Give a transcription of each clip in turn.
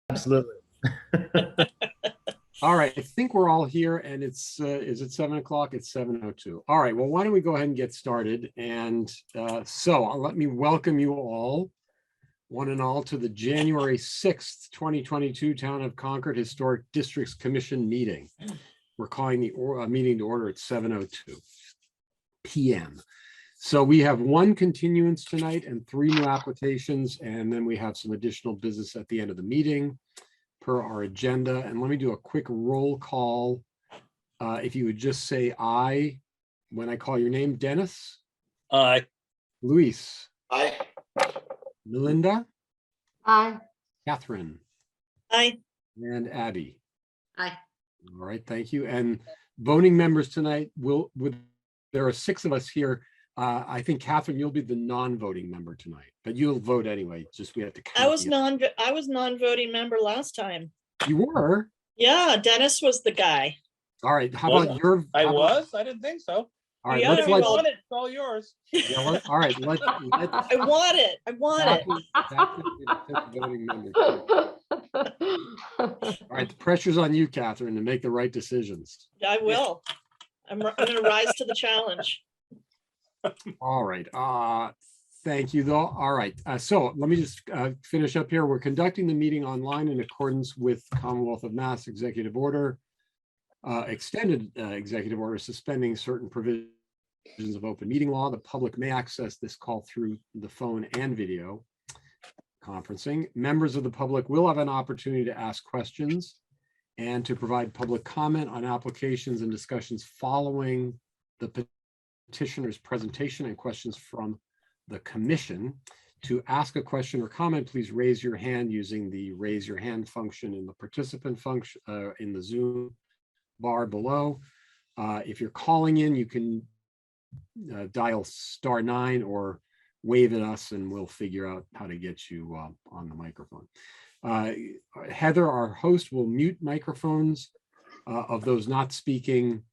Absolutely. All right, I think we're all here, and it's is it 7 o'clock? It's 7:02. All right, well, why don't we go ahead and get started? And let me welcome you all, one and all, to the January 6th, 2022 Town of Concord Historic Districts Commission meeting. We're calling the meeting to order at 7:02 p.m. So we have one continuance tonight and 3 new applications, and then we have some additional business at the end of the meeting per our agenda. And let me do a quick roll call. If you would just say aye when I call your name. Dennis? Aye. Luis? Aye. Melinda? Aye. Catherine? Aye. And Abby? Aye. All right, thank you. And voting members tonight, there are 6 of us here. I think Catherine, you'll be the non-voting member tonight, but you'll vote anyway. Just we have to. I was non-voting member last time. You were? Yeah, Dennis was the guy. All right. How about your? I was? I didn't think so. All right. Yeah, Let's you let. want It's all yours. Yeah, all right. Let's. I want it. I want it. Voting member. All right. The pressure's on you, Catherine, to make the right decisions. I will. I'm going to rise to the challenge. All right. Thank you, though. All right. So let me just finish up here. We're conducting the meeting online in accordance with Commonwealth of Mass Executive Order, extended executive order suspending certain provisions of open meeting law. The public may access this call through the phone and video conferencing. Members of the public will have an opportunity to ask questions and to provide public comment on applications and discussions following the petitioner's presentation and questions from the commission. To ask a question or comment, please raise your hand using the raise your hand function in the participant function in the Zoom bar below. If you're calling in, you can dial *9 or wave at us and we'll figure out how to get you on the microphone. Heather, our host, will mute microphones of those not speaking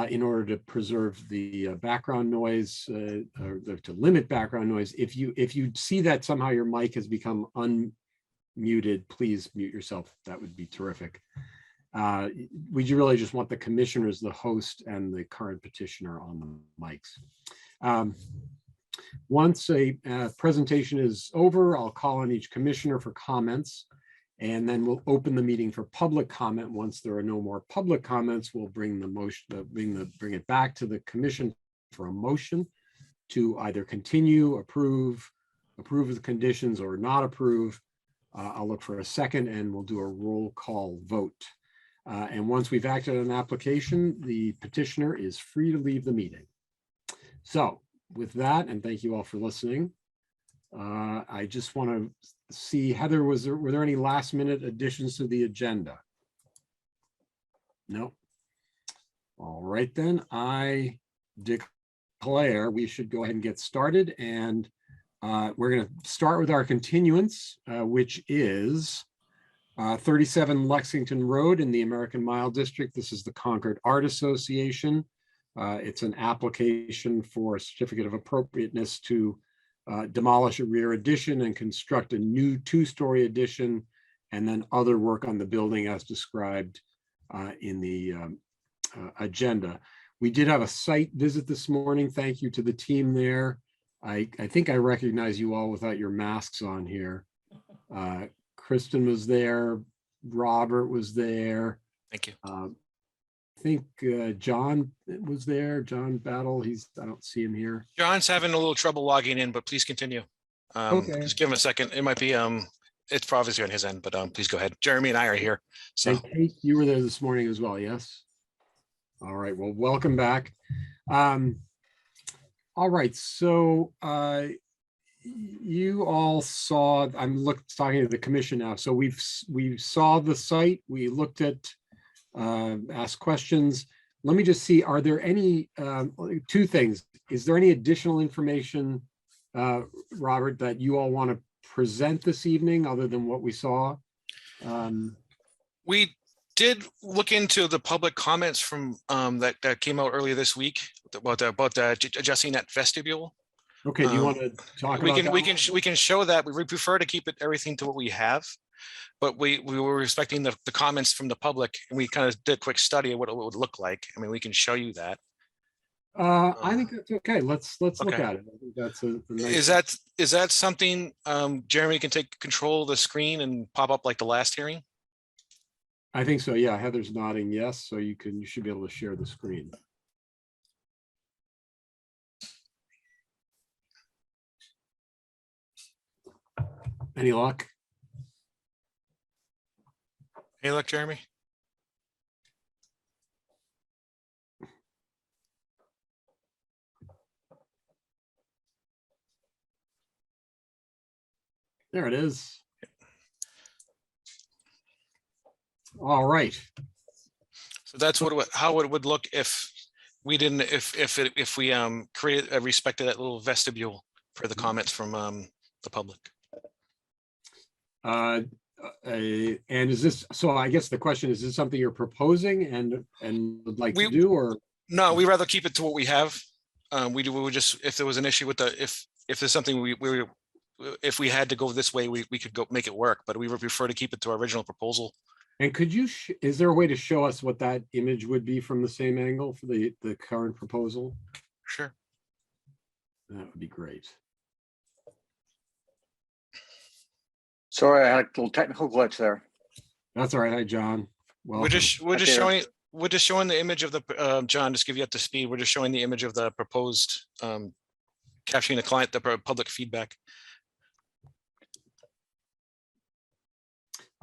in order to preserve the background noise, or to limit background noise. If you see that somehow your mic has become unmuted, please mute yourself. That would be terrific. We really just want the commissioners, the host, and the current petitioner on the mics. Once a presentation is over, I'll call on each commissioner for comments, and then we'll open the meeting for public comment. Once there are no more public comments, we'll bring the motion, bring it back to the commission for a motion to either continue, approve of the conditions, or not approve. I'll look for a second, and we'll do a roll call vote. And once we've acted on an application, the petitioner is free to leave the meeting. So with that, and thank you all for listening, I just want to see, Heather, were there any last minute additions to the agenda? No. All right, then I declare we should go ahead and get started. And we're going to start with our continuance, which is 37 Lexington Road in the American Mile District. This is the Concord Art Association. It's an application for a certificate of appropriateness to demolish a rear addition and construct a new 2-story addition, and then other work on the building as described in the agenda. We did have a site visit this morning. Thank you to the team there. I think I recognize you all without your masks on here. Kristen was there. Robert was there. Thank you. I think John was there. John Battle. I don't see him here. John's having a little trouble logging in, but please continue. Okay. Just give him a second. It might be it's probably on his end, but please go ahead. Jeremy and I are here. So and Kate, you were there this morning as well, yes? All right. Well, welcome back. All right. So you all saw. I'm talking to the commission now. So we saw the site. We looked at. Ask questions. Let me just see, are there any 2 things? Is there any additional information, Robert, that you all want to present this evening other than what we saw? we did look into the public comments from that came out earlier this week about adjusting that vestibule. Okay, do you want to talk we about can that? we can show that. We prefer to keep everything to what we have. but we were respecting the comments from the public, and we kind of did a quick study of what it would look like. I mean, we can show you that. I think that's okay. Let's look Okay. at it. I think that's a nice. Is that something Jeremy can take control of the screen and pop up like the last hearing? I think so. Yeah, Heather's nodding yes, so you should be able to share the screen. Any luck? Hey, look, Jeremy. There it is. All right. So that's how it would look if we didn't, if we created, respected that little vestibule for the comments from the public. And is this, so I guess the question is this something you're proposing and would like to do, or? No, we'd rather keep it to what we have. We would just, if there was an issue with if there's something if we had to go this way, we could go make it work, but we would prefer to keep it to our original proposal. And could you, is there a way to show us what that image would be from the same angle for the current proposal? Sure. That would be great. Sorry, I had a little technical glitch there. That's all right. Hi, John. Well, We're just there. showing the image of the John, just give you up to speed. We're just showing the image of the proposed capturing the public feedback.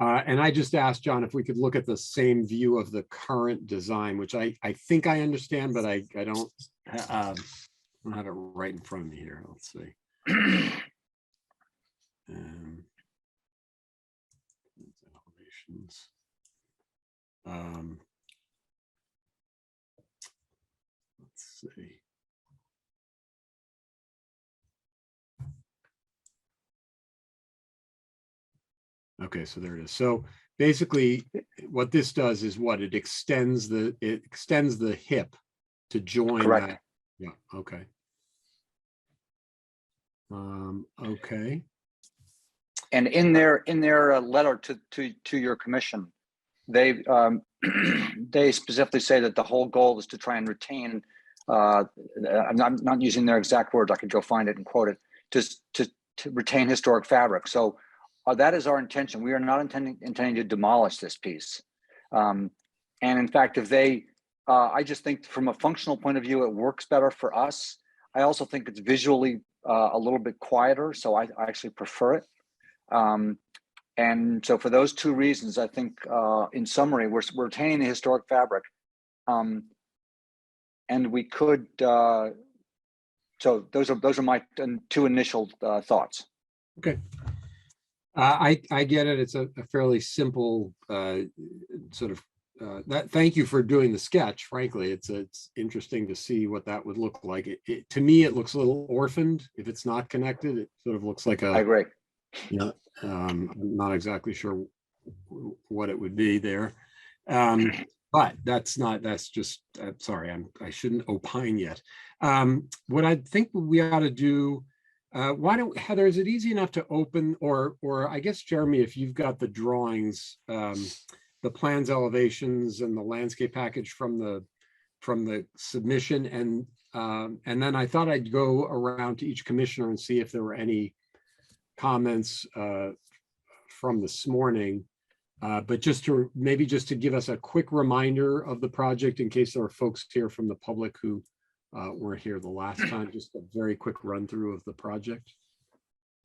and I just asked John if we could look at the same view of the current design, which I think I understand, but I don't have it right in front of me here. Let's see. Elevations. Let's see. Okay, so there it is. So basically what this does is what it extends the hip to join Correct. that. Yeah, okay. Okay. And in their letter to your commission, they they specifically say that the whole goal is to try and retain. I'm not using their exact words. I could go find it and quote it. Just to retain historic fabric. So that is our intention. We are not intending to demolish this piece. And in fact, if they, I just think from a functional point of view, it works better for us. I also think it's visually a little bit quieter, so I actually prefer it. And so for those two reasons, I think in summary, we're retaining the historic fabric. And we could, so those are my two initial thoughts. Okay. I get it. It's a fairly simple sort of thank you for doing the sketch. Frankly, it's interesting to see what that would look like. To me, it looks a little orphaned. If it's not connected, it sort of looks like I agree. Yeah, I'm not exactly sure what it would be there. But that's just, sorry, I shouldn't opine yet. What I think we ought to do, why don't, Heather, is it easy enough to open, or I guess, Jeremy, if you've got the drawings, the plans, elevations, and the landscape package from the submission, and then I thought I'd go around to each commissioner and see if there were any comments from this morning, but just to give us a quick reminder of the project in case there are folks here from the public who weren't here the last time. Just a very quick run through of the project.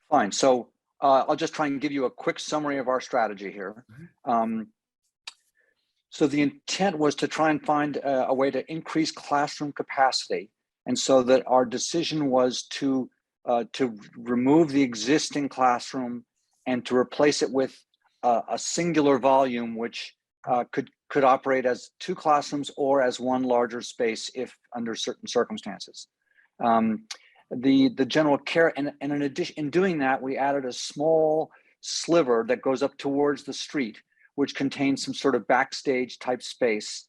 Fine. So I'll just try and give you a quick summary of our strategy here. So the intent was to try and find a way to increase classroom capacity, and so that our decision was to remove the existing classroom and to replace it with a singular volume, which could operate as two classrooms or as one larger space if under certain circumstances. The general care, and in addition, in doing that, we added a small sliver that goes up towards the street, which contains some sort of backstage type space,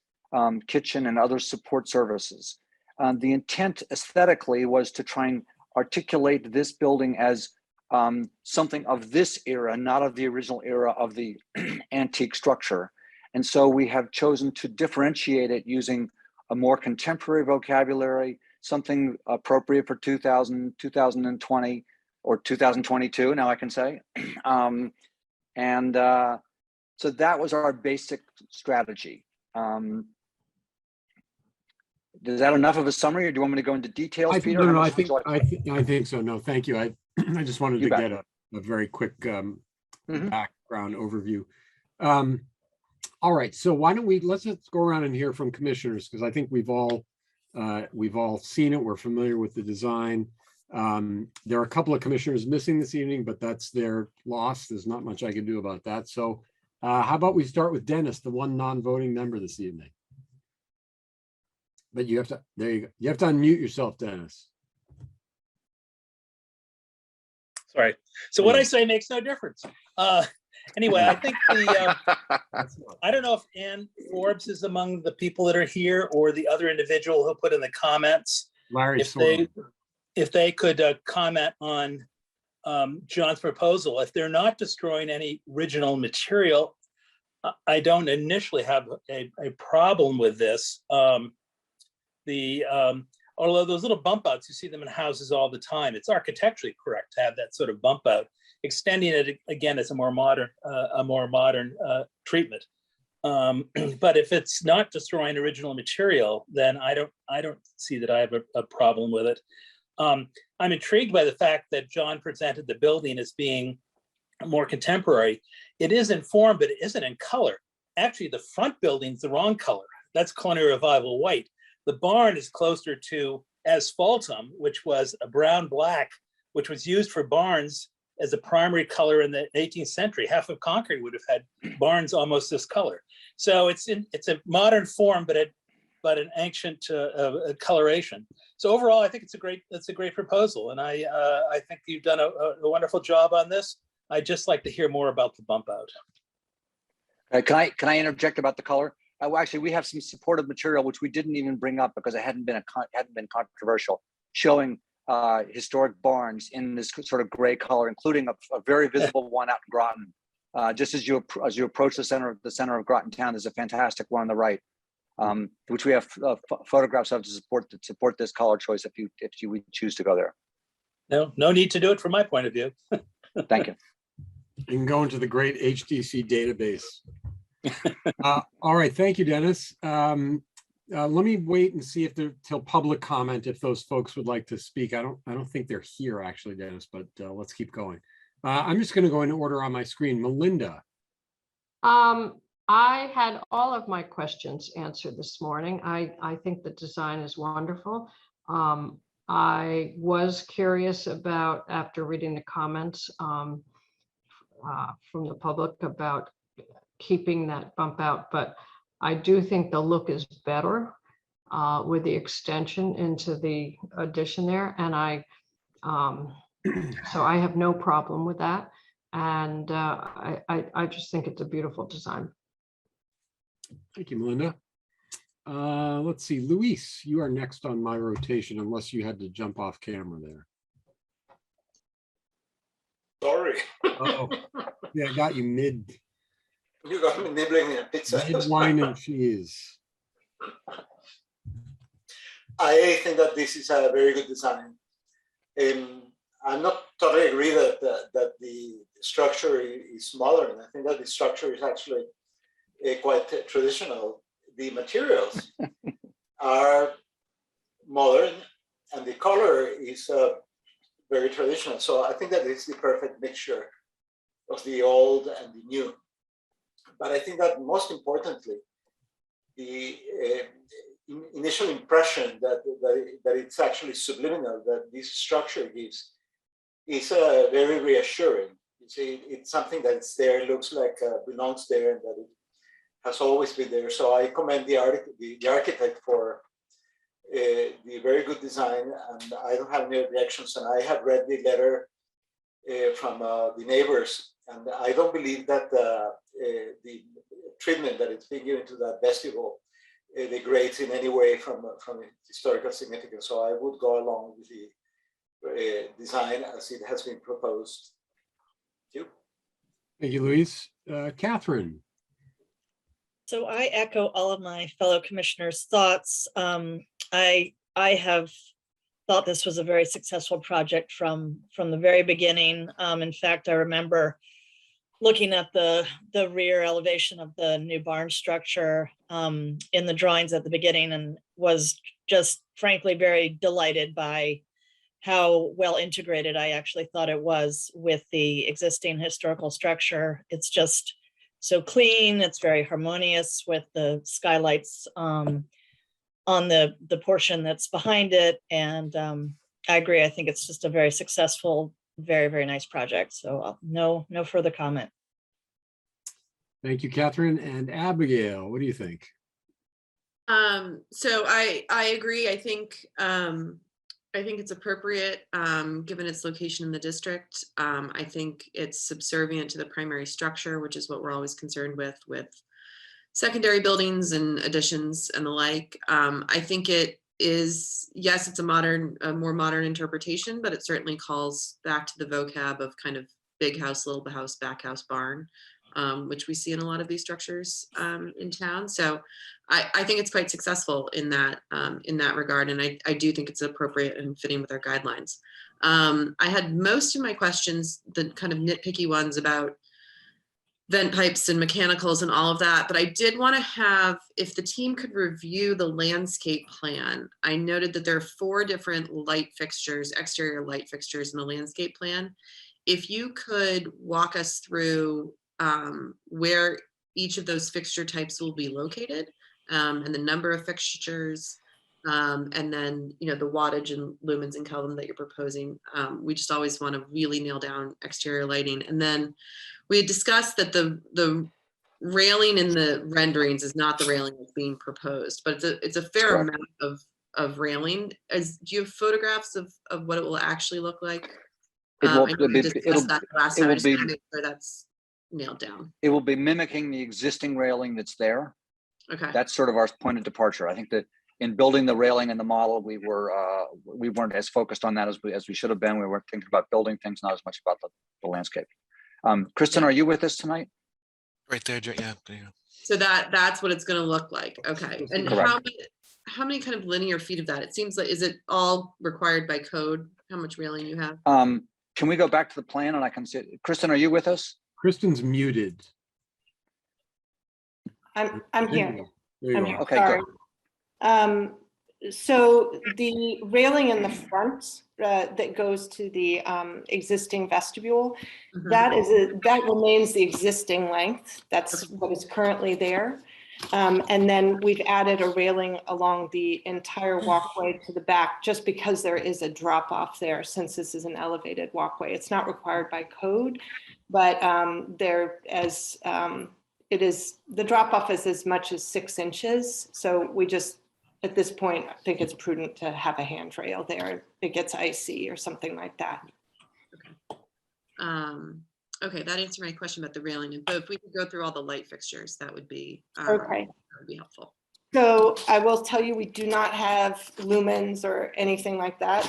kitchen and other support services. The intent aesthetically was to try and articulate this building as something of this era, not of the original era of the antique structure. And so we have chosen to differentiate it using a more contemporary vocabulary, something appropriate for 2020, or 2022, now I can say. So that was our basic strategy. Is that enough of a summary, or do you want me to go into details, Peter? No, How I much would think, you like? I think so. No, thank you. I just wanted You to bet. get a very quick Mhm. background overview. All right, so why don't let's go around and hear from commissioners, because I think we've all seen it. We're familiar with the design. There are a couple of commissioners missing this evening, but that's their loss. There's not much I can do about that. So how about we start with Dennis, the one non-voting member this evening? But you have to, there you go. You have to unmute yourself, Dennis. Sorry. So what I say makes no difference. Anyway, I think I don't know if Ann Forbes is among the people that are here, or the other individual who put in the comments. Larry, If they could comment on John's proposal. If they're not destroying any original material, I don't initially have a problem with this. Although those little bump outs, you see them in houses all the time. It's architecturally correct to have that sort of bump out. Extending it again is a more modern treatment. But if it's not destroying original material, then I don't see that I have a problem with it. I'm intrigued by the fact that John presented the building as being more contemporary. It is in form, but it isn't in color. Actually, the front building's the wrong color. That's Culinary Revival white. The barn is closer to asphaltum, which was a brown black, which was used for barns as a primary color in the 18th century. Half of Concord would have had barns almost this color. So it's a modern form, but an ancient coloration. So overall, I think it's a great proposal, and I think you've done a wonderful job on this. I'd just like to hear more about the bump out. Can I interject about the color? Actually, we have some supportive material which we didn't even bring up because it hadn't been controversial, showing historic barns in this sort of gray color, including a very visible one out in Groton. Just as you approach the center of Groton town, there's a fantastic one on the right, which we have photographs of to support this color choice if you would choose to go there. No need to do it from my point of view. Thank you. You can go into the great HDC database. All right, thank you, Dennis. Let me wait and see if till public comment, if those folks would like to speak. I don't think they're here actually, Dennis, but let's keep going. I'm just going to go in order on my screen. Melinda. I had all of my questions answered this morning. I think the design is wonderful. I was curious about, after reading the comments from the public, about keeping that bump out, but I do think the look is better with the extension into the addition there, and so I have no problem with that, and I just think it's a beautiful design. Thank you, Melinda. Let's see, Luis, you are next on my rotation, unless you had to jump off camera there. Sorry. Oh, yeah, I got you mid. You got me nibbling in a pizza. Mid wine and cheese. I think that this is a very good design. I'm not totally agree that the structure is modern. I think that the structure is actually quite traditional. The materials are modern, and the color is very traditional. So I think that it's the perfect mixture of the old and the new. But I think that most importantly, the initial impression that it's actually subliminal, that this structure gives, is very reassuring. You see, it's something that's there, looks like belongs there, and that it has always been there. So I commend the architect for the very good design, and I don't have any objections. And I have read the letter from the neighbors, and I don't believe that the treatment that it's being given to that vestibule degrades in any way from historical significance. So I would go along with design as it has been proposed. Thank you. Thank you, Luis. Catherine. So I echo all of my fellow commissioners' thoughts. I have thought this was a very successful project from the very beginning. In fact, I remember looking at the rear elevation of the new barn structure in the drawings at the beginning, and was just frankly very delighted by how well integrated I actually thought it was with the existing historical structure. It's just so clean. It's very harmonious with the skylights on the portion that's behind it. And I agree. I think it's just a very successful, very, very nice project. So no further comment. Thank you, Catherine. And Abigail, what do you think? So I agree. I think it's appropriate given its location in the district. I think it's subservient to the primary structure, which is what we're always concerned with secondary buildings and additions and the like. I think it is, yes, it's a more modern interpretation, but it certainly calls back to the vocab of kind of big house, little house, back house, barn, which we see in a lot of these structures in town. So I think it's quite successful in that regard. And I do think it's appropriate and fitting with our guidelines. I had most of my questions, the kind of nitpicky ones about vent pipes and mechanicals and all of that. But I did want to have, if the team could review the landscape plan. I noted that there are 4 different light fixtures, exterior light fixtures in the landscape plan. If you could walk us through where each of those fixture types will be located, and the number of fixtures, and then, you know, the wattage and lumens and Kelvin that you're proposing. We just always want to really nail down exterior lighting. And then we had discussed that the railing in the renderings is not the railing that's being proposed, but it's a fair amount of railing. Do you have photographs of what it will actually look like? I know we discussed that last time. I just want to make sure that's nailed down. It will be mimicking the existing railing that's there. Okay. That's sort of our point of departure. I think that in building the railing and the model, we weren't as focused on that as we should have been. We were thinking about building things, not as much about the landscape. Kristen, are you with us tonight? Right there, yeah. There you go. So that's what it's going to look like. Okay. And how many kind of linear feet of that? It seems like, is it all required by code? How much railing you have? Can we go back to the plan and I can see it? Kristen, are you with us? Kristen's muted. I'm here. I'm here. Okay, sorry. good. So the railing in the front that goes to the existing vestibule, that remains the existing length. That's what is currently there. And then we've added a railing along the entire walkway to the back, just because there is a drop off there, since this is an elevated walkway. It's not required by code, but it is, the drop off is as much as 6 inches. So we just, at this point, I think it's prudent to have a handrail there. It gets icy or something like that. Okay, that answered my question about the railing. But if we could go through all the light fixtures, that would be okay. That would be helpful. So I will tell you, we do not have lumens or anything like that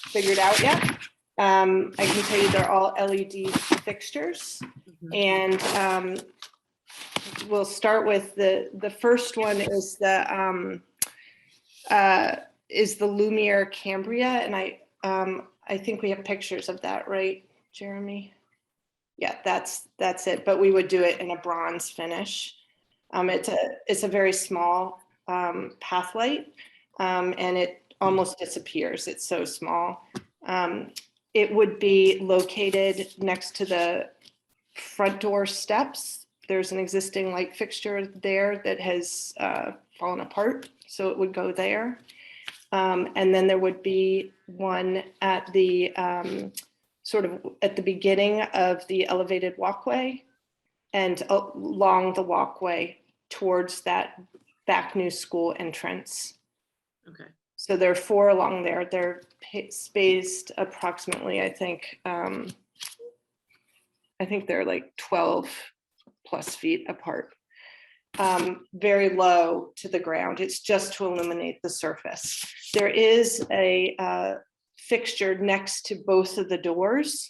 figured out yet. I can tell you they're all LED fixtures, and we'll start with the first one is the Lumiere Cambria, and I think we have pictures of that, right, Jeremy? Yeah, that's it. But we would do it in a bronze finish. It's a very small path light, and it almost disappears. It's so small. It would be located next to the front door steps. There's an existing light fixture there that has fallen apart, so it would go there. And then there would be one at the sort of at the beginning of the elevated walkway and along the walkway towards that back new school entrance. Okay. So there are 4 along there. They're spaced approximately, I think they're like 12 plus feet apart. Very low to the ground. It's just to illuminate the surface. There is a fixture next to both of the doors.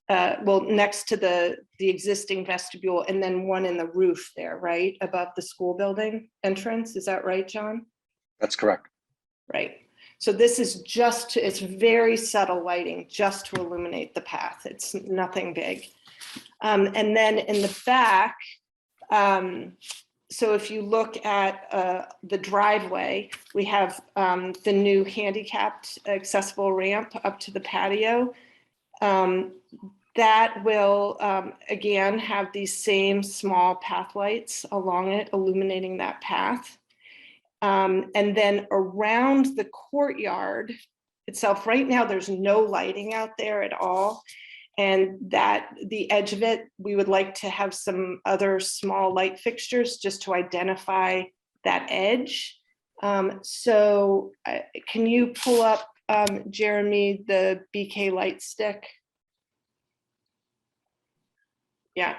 Well, next to the existing vestibule, and then one in the roof there, right? Above the school building entrance. Is that right, John? That's correct. Right. So this is just, it's very subtle lighting just to illuminate the path. It's nothing big. And then in the back, so if you look at the driveway, we have the new handicapped accessible ramp up to the patio. That will, again, have these same small path lights along it, illuminating that path. And then around the courtyard itself, right now, there's no lighting out there at all. And that the edge of it, we would like to have some other small light fixtures just to identify that edge. So can you pull up, Jeremy, the BK light stick? Yeah.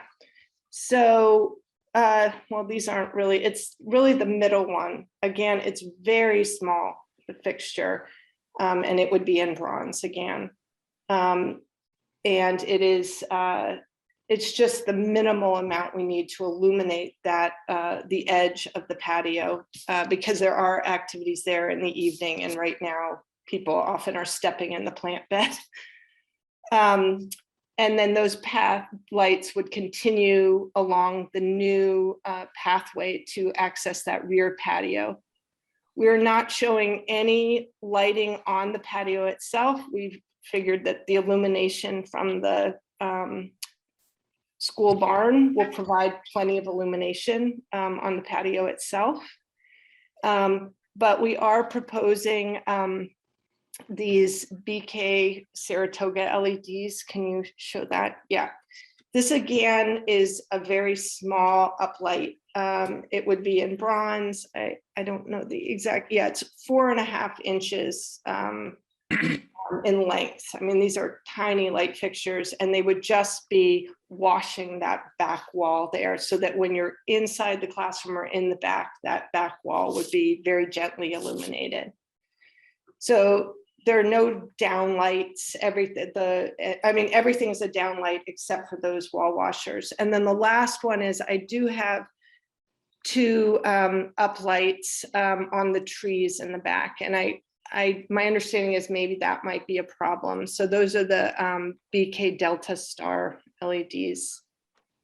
So, well, these aren't really, it's really the middle one. Again, it's very small, the fixture, and it would be in bronze again. And it is, it's just the minimal amount we need to illuminate that, the edge of the patio, because there are activities there in the evening. And right now, people often are stepping in the plant bed. And then those path lights would continue along the new pathway to access that rear patio. We're not showing any lighting on the patio itself. We've figured that the illumination from the school barn will provide plenty of illumination on the patio itself. But we are proposing these BK Saratoga LEDs. Can you show that? Yeah. This again is a very small uplight. It would be in bronze. I don't know the exact, yeah, it's 4.5 inches in length. I mean, these are tiny light fixtures, and they would just be washing that back wall there, so that when you're inside the classroom or in the back, that back wall would be very gently illuminated. So there are no downlights. Everything is a downlight except for those wall washers. And then the last one is, I do have 2 uplights on the trees in the back, and my understanding is maybe that might be a problem. So those are the BK Delta Star LEDs,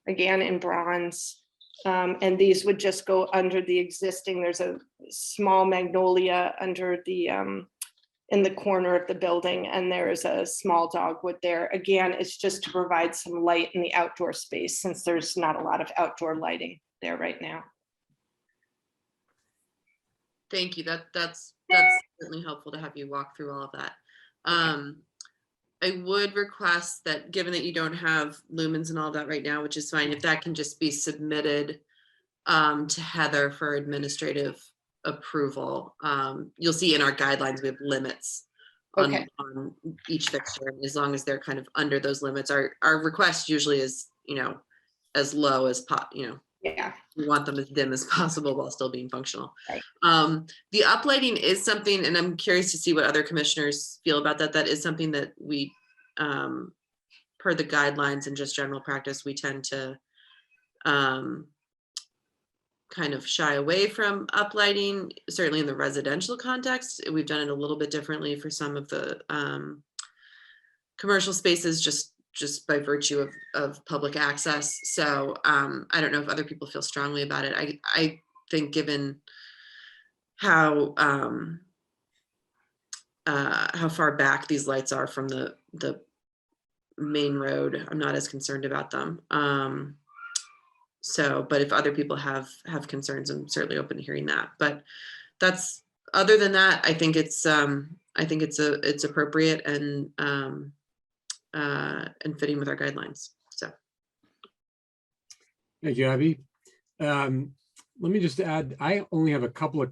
again in bronze. And these would just go under the existing. There's a small magnolia under the in the corner of the building, and there is a small dogwood there. Again, it's just to provide some light in the outdoor space, since there's not a lot of outdoor lighting there right now. Thank you. That's certainly helpful to have you walk through all of that. I would request that, given that you don't have lumens and all that right now, which is fine, if that can just be submitted to Heather for administrative approval. You'll see in our guidelines, we have limits on each fixture. As long as they're kind of under those limits, our request usually is, as low as Yeah. We want them as dim as possible while still being functional. Right. The uplighting is something, and I'm curious to see what other commissioners feel about that. That is something that we, per the guidelines and just general practice, we tend to kind of shy away from uplighting, certainly in the residential context. We've done it a little bit differently for some of the commercial spaces, just by virtue of public access. So I don't know if other people feel strongly about it. I think given how far back these lights are from the main road, I'm not as concerned about them. But if other people have concerns, I'm certainly open to hearing that. But that's, other than that, I think it's appropriate and fitting with our guidelines. So. Thank you, Abby. Let me just add, I only have a couple of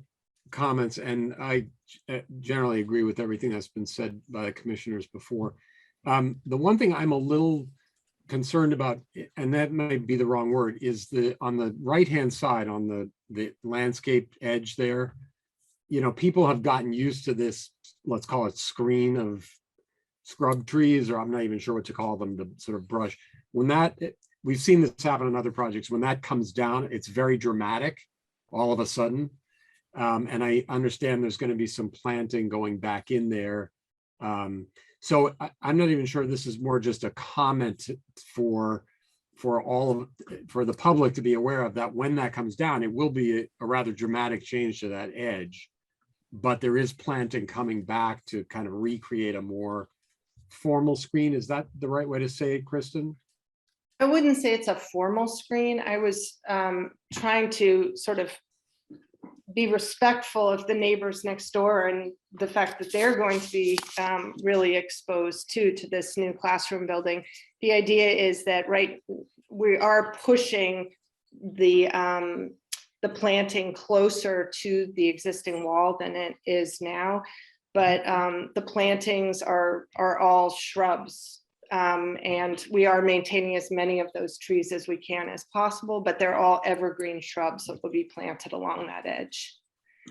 comments, and I generally agree with everything that's been said by the commissioners before. The one thing I'm a little concerned about, and that might be the wrong word, is on the right-hand side, on the landscape edge there, people have gotten used to this, let's call it screen of scrub trees, or I'm not even sure what to call them, the sort of brush. When that, we've seen this happen on other projects, when that comes down, it's very dramatic all of a sudden. And I understand there's going to be some planting going back in there. So I'm not even sure this is more just a comment for the public to be aware of, that when that comes down, it will be a rather dramatic change to that edge. But there is planting coming back to kind of recreate a more formal screen. Is that the right way to say it, Kristen? I wouldn't say it's a formal screen. I was trying to sort of be respectful of the neighbors next door and the fact that they're going to be really exposed to this new classroom building. The idea is that, right, we are pushing the planting closer to the existing wall than it is now, but the plantings are all shrubs. And we are maintaining as many of those trees as we can as possible, but they're all evergreen shrubs that will be planted along that edge.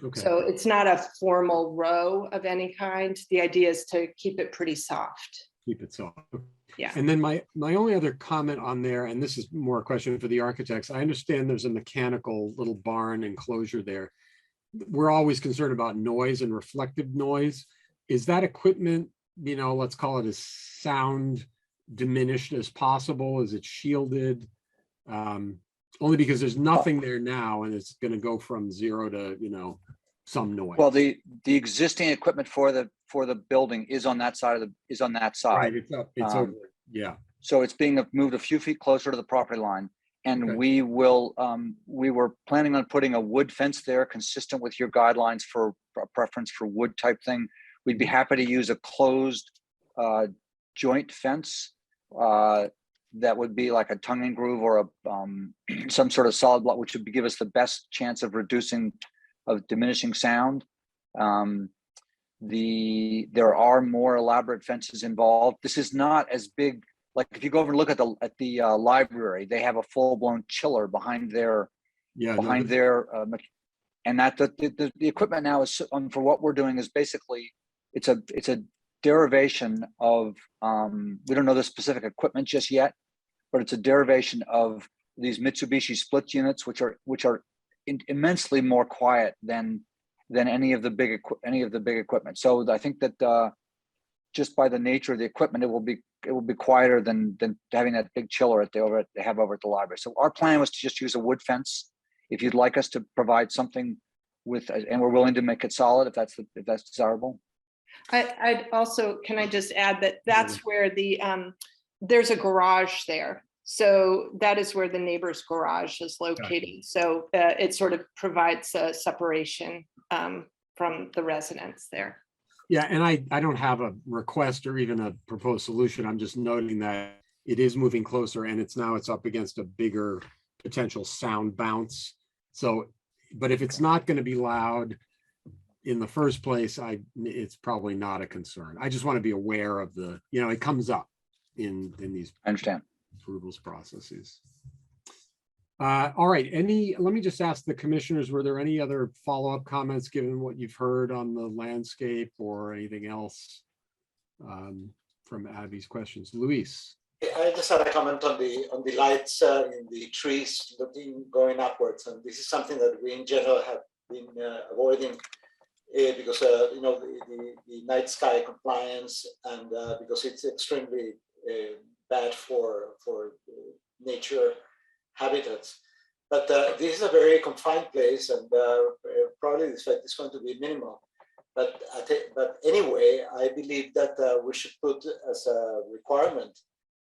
Okay. So it's not a formal row of any kind. The idea is to keep it pretty soft. Keep it soft. Yeah. And then my only other comment on there, and this is more a question for the architects, I understand there's a mechanical little barn enclosure there. We're always concerned about noise and reflective noise. Is that equipment, you know, let's call it as sound diminished as possible? Is it shielded? Only because there's nothing there now, and it's going to go from 0 to, you know, some noise. Well, the existing equipment for the building is on that side Right, it's up, it's over. Yeah. So it's being moved a few feet closer to the property line. And Okay. we were planning on putting a wood fence there consistent with your guidelines for a preference for wood type thing. We'd be happy to use a closed joint fence that would be like a tongue and groove or a some sort of solid block, which would give us the best chance of diminishing sound. There are more elaborate fences involved. This is not as big. Like if you go over and look at the library, they have a full-blown chiller behind their and that the equipment now is for what we're doing is basically it's a derivation of we don't know the specific equipment just yet, but it's a derivation of these Mitsubishi split units, which are immensely more quiet than any of the big equipment. So I think that just by the nature of the equipment, it will be quieter than having that big chiller they have over at the library. So our plan was to just use a wood fence. If you'd like us to provide something with, and we're willing to make it solid if that's desirable. I'd also, can I just add that that's where there's a garage there. So that is where the neighbor's garage is located. So it sort of provides a separation from the residents there. Yeah, and I don't have a request or even a proposed solution. I'm just noting that it is moving closer, and it's up against a bigger potential sound bounce. So, but if it's not going to be loud in the first place, it's probably not a concern. I just want to be aware of it comes up in these I understand approvals processes. All right, let me just ask the commissioners, were there any other follow-up comments given what you've heard on the landscape or anything else from Abby's questions? Luis. I just had a comment on the lights in the trees going upwards, and this is something that we in general have been avoiding because the night sky compliance, and because it's extremely bad for nature habitats. But this is a very confined place, and probably this effect is going to be minimal. But anyway, I believe that we should put as a requirement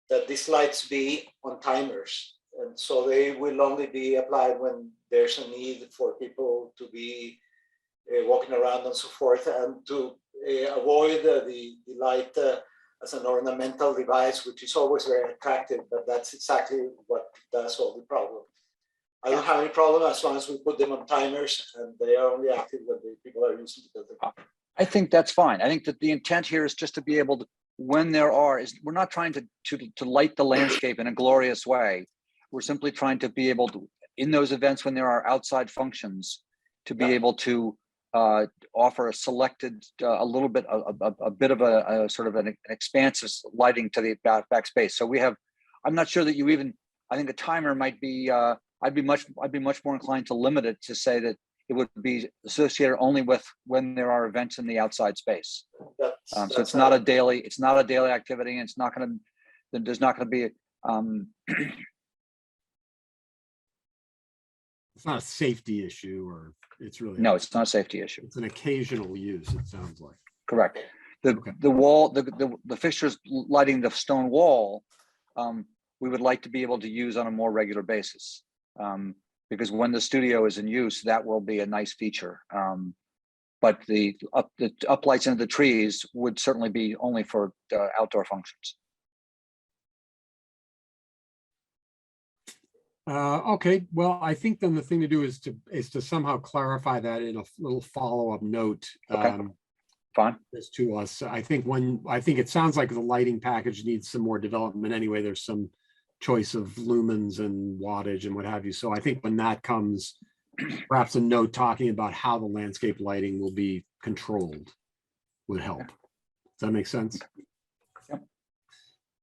that these lights be on timers, and so they will only be applied when there's a need for people to be walking around and so forth, and to avoid the light as an ornamental device, which is always very attractive, but that's exactly what does all the problem. I don't have any problem as long as we put them on timers and they are only active when the people are using the building. I think that's fine. I think that the intent here is just to be able to, when we're not trying to light the landscape in a glorious way. We're simply trying to be able to, in those events when there are outside functions, to be able to offer a selected, a little bit, a bit of a sort of an expansive lighting to the back space. So I'm not sure that you even, I think a timer might be, I'd be much more inclined to limit it to say that it would be associated only with when there are events in the outside space. So it's not a daily activity, and there's not going to be it's not a safety issue, or it's really no, it's not a safety issue. It's an occasional use, it sounds like. Correct. The wall, the fixtures lighting the stone wall, we would like to be able to use on a more regular basis, because when the studio is in use, that will be a nice feature. But the uplights into the trees would certainly be only for outdoor functions. Okay, well, I think then the thing to do is to somehow clarify that in a little follow-up note. Okay. Fine. As to us, I think it sounds like the lighting package needs some more development anyway. There's some choice of lumens and wattage and what have you. So I think when that comes, perhaps a note talking about how the landscape lighting will be controlled would help. Does that make sense? Yep.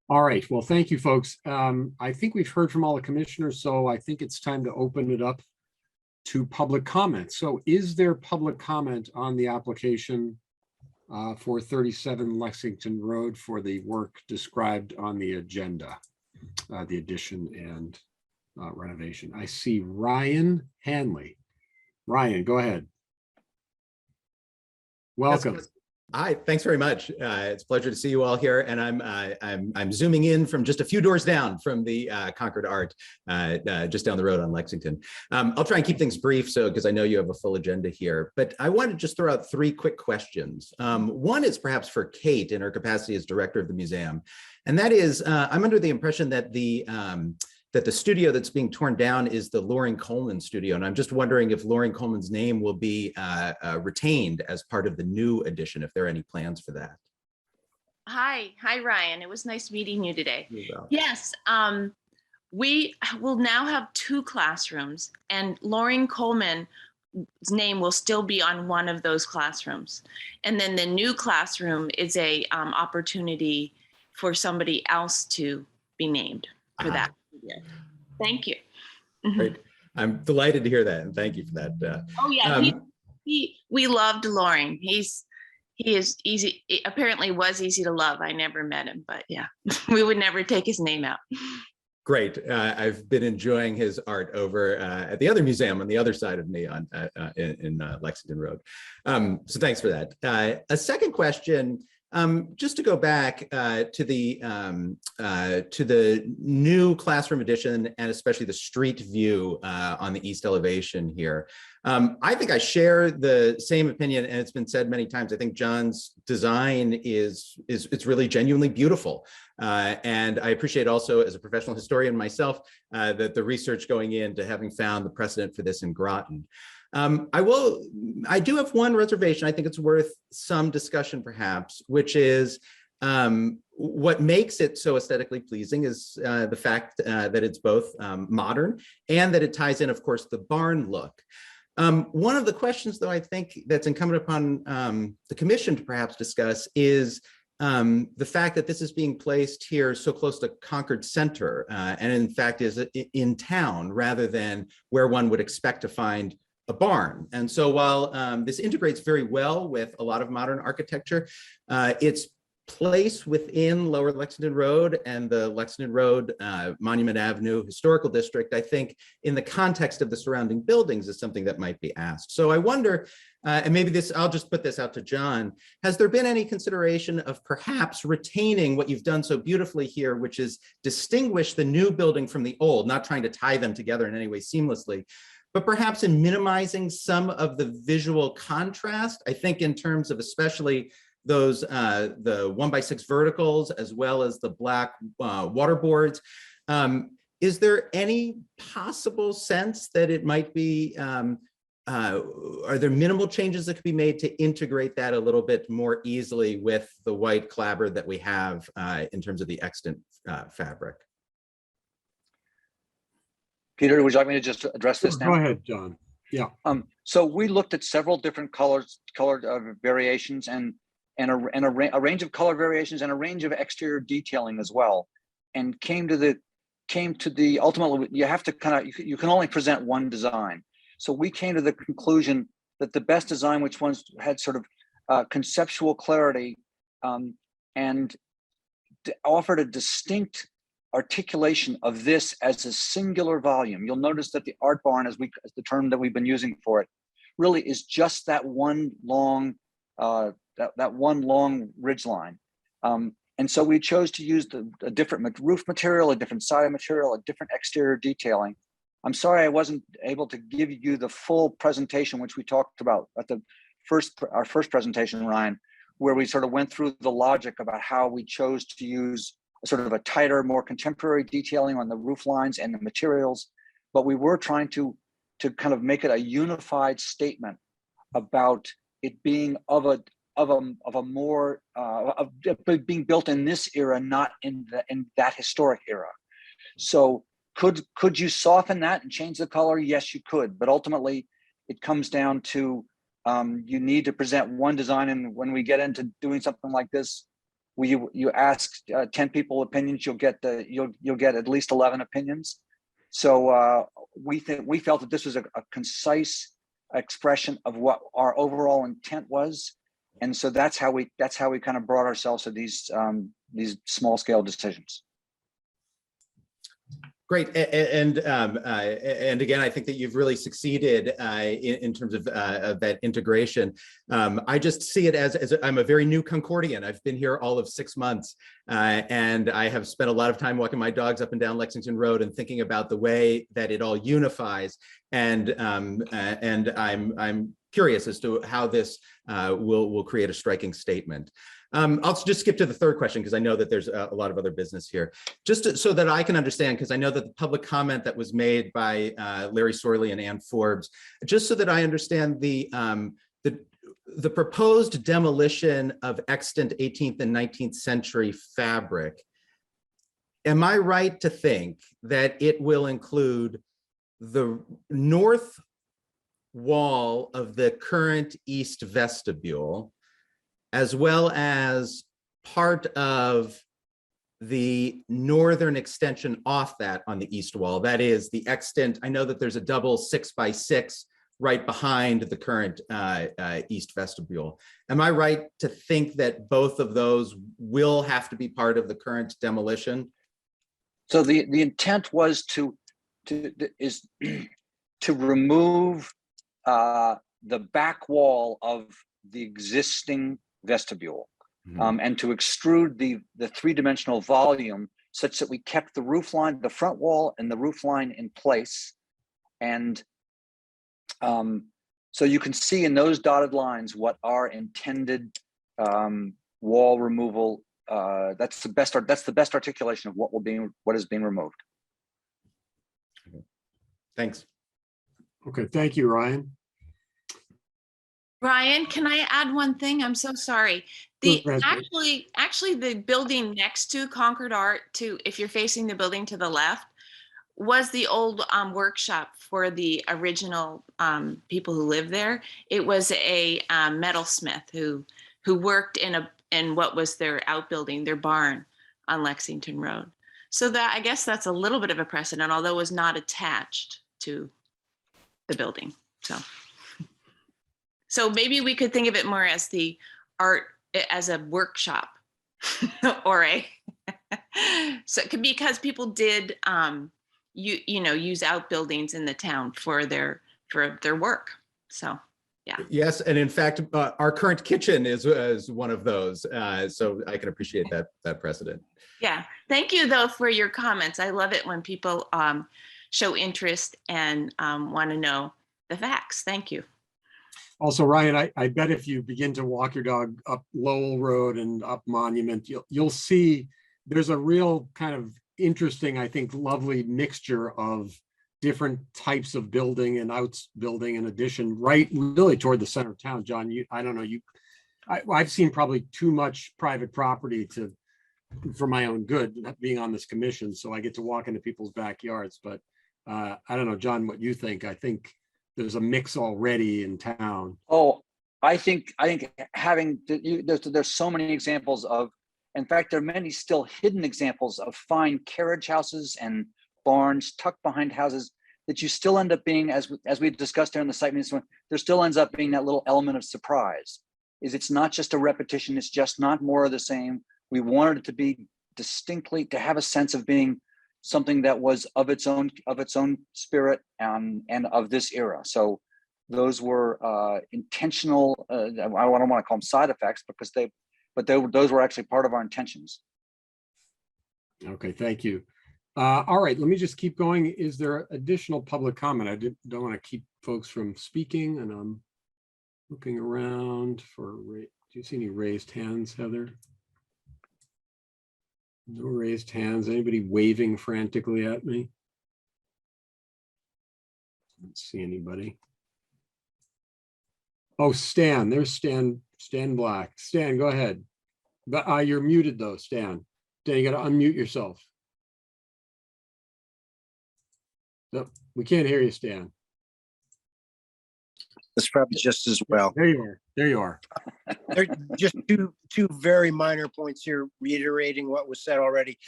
All right. Well, thank you, folks. I think we've heard from all the commissioners, so I think it's time to open it up to public comment. So is there public comment on the application for 37 Lexington Road for the work described on the agenda, the addition and renovation? I see Ryan Hanley. Ryan, go ahead. Welcome. Hi, thanks very much. It's a pleasure to see you all here, and I'm zooming in from just a few doors down from the Concord Art, just down the road on Lexington. I'll try and keep things brief, because I know you have a full agenda here. But I want to just throw out 3 quick questions. One is perhaps for Kate in her capacity as director of the museum, and that is, I'm under the impression that the studio that's being torn down is the Loring Coleman studio. And I'm just wondering if Loring Coleman's name will be retained as part of the new edition, if there are any plans for that. Hi, Ryan. It was nice meeting you today. Yes, we will now have 2 classrooms, and Loring Coleman's name will still be on one of those classrooms. And then the new classroom is a opportunity for somebody else to be named for that. Thank you. Great. I'm delighted to hear that, and thank you for that. Oh yeah, we loved Loring. He is easy. Apparently was easy to love. I never met him, but yeah, we would never take his name out. Great. I've been enjoying his art over at the other museum on the other side of me in Lexington Road. So thanks for that. A second question. Just to go back to the new classroom edition, and especially the street view on the east elevation here. I think I share the same opinion, and it's been said many times. I think John's design it's really genuinely beautiful, and I appreciate also, as a professional historian myself, that the research going into having found the precedent for this in Groton. I do have one reservation. I think it's worth some discussion perhaps, which is what makes it so aesthetically pleasing is the fact that it's both modern and that it ties in, of course, the barn look. One of the questions, though, I think that's incumbent upon the commission to perhaps discuss is the fact that this is being placed here so close to Concord Center, and in fact is in town rather than where one would expect to find a barn. And so while this integrates very well with a lot of modern architecture, its place within Lower Lexington Road and the Lexington Road Monument Avenue Historical District, I think in the context of the surrounding buildings is something that might be asked. So I wonder, and maybe I'll just put this out to John, has there been any consideration of perhaps retaining what you've done so beautifully here, which is distinguish the new building from the old, not trying to tie them together in any way seamlessly, but perhaps in minimizing some of the visual contrast? I think in terms of especially those the 1x6 verticals as well as the black water boards. Is there any possible sense that it might be, are there minimal changes that could be made to integrate that a little bit more easily with the white clapboard that we have in terms of the extant fabric? Peter, would you like me to just address this now? Go ahead, John. Yeah. So we looked at several different color variations and a range of color variations and a range of exterior detailing as well, and came to the ultimately, you have to you can only present one design. So we came to the conclusion that the best design, which ones had sort of conceptual clarity and offered a distinct articulation of this as a singular volume. You'll notice that the art barn, as the term that we've been using for it, really is just that one long that one long ridgeline. And so we chose to use a different roof material, a different siding material, a different exterior detailing. I'm sorry I wasn't able to give you the full presentation, which we talked about at our first presentation, Ryan, where we sort of went through the logic about how we chose to use sort of a tighter, more contemporary detailing on the roof lines and the materials. But we were trying to kind of make it a unified statement about it being being built in this era, not in that historic era. So could you soften that and change the color? Yes, you could. But ultimately, it comes down to you need to present one design, and when we get into doing something like this, you ask 10 people opinions, you'll get at least 11 opinions. So we felt that this was a concise expression of what our overall intent was, and so that's how we kind of brought ourselves to these small scale decisions. Great, and again, I think that you've really succeeded in terms of that integration. I just see it as I'm a very new Concordian. I've been here all of 6 months, and I have spent a lot of time walking my dogs up and down Lexington Road and thinking about the way that it all unifies. And I'm curious as to how this will create a striking statement. I'll just skip to the third question because I know that there's a lot of other business here. Just so that I can understand, because I know that the public comment that was made by Larry Sorley and Ann Forbes, just so that I understand the proposed demolition of extant 18th and 19th century fabric, am I right to think that it will include the north wall of the current east vestibule, as well as part of the northern extension off that on the east wall? That is the extent. I know that there's a double 6x6 right behind the current east vestibule. Am I right to think that both of those will have to be part of the current demolition? So the intent was to remove the back wall of the existing vestibule, and to extrude the three-dimensional volume such that we kept the roof line, the front wall and the roof line in place. And so you can see in those dotted lines what our intended wall removal, that's the best articulation of what is being removed. Thanks. Okay, thank you, Ryan. Ryan, can I add one thing? I'm so sorry. Actually, the building next to Concord Art, if you're facing the building to the left, was the old workshop for the original people who lived there. It was a metalsmith who worked in what was their outbuilding, their barn on Lexington Road. So that, I guess that's a little bit of a precedent, although it was not attached to the building. So maybe we could think of it more as the art, as a workshop or because people did use outbuildings in the town for their work. So yeah. Yes, and in fact, our current kitchen is one of those. So I can appreciate that precedent. Yeah, thank you though for your comments. I love it when people show interest and want to know the facts. Thank you. Also, Ryan, I bet if you begin to walk your dog up Lowell Road and up Monument, you'll see there's a real kind of interesting, I think, lovely mixture of different types of building and outbuilding and addition, right really toward the center of town. John, I don't know, I've seen probably too much private property for my own good, being on this commission, so I get to walk into people's backyards. But I don't know, John, what you think. I think there's a mix already in town. Oh, I think having there's so many examples of, in fact, there are many still hidden examples of fine carriage houses and barns tucked behind houses that you still end up being, as we discussed during the site meeting, there still ends up being that little element of surprise. It's not just a repetition, it's just not more of the same. We wanted it to be distinctly, to have a sense of being something that was of its own spirit and of this era. So those were intentional, I don't want to call them side effects because those were actually part of our intentions. Okay, thank you. All right, let me just keep going. Is there additional public comment? I don't want to keep folks from speaking, and I'm looking around for, do you see any raised hands, Heather? No raised hands. Anybody waving frantically at me? I don't see anybody. Oh, Stan, there's Stan Black. Stan, go ahead. But you're muted though, Stan. Stan, you got to unmute yourself. No, we can't hear you, Stan. That's probably just as well. There you are. There you are. There are just two very minor points here, reiterating what was said already.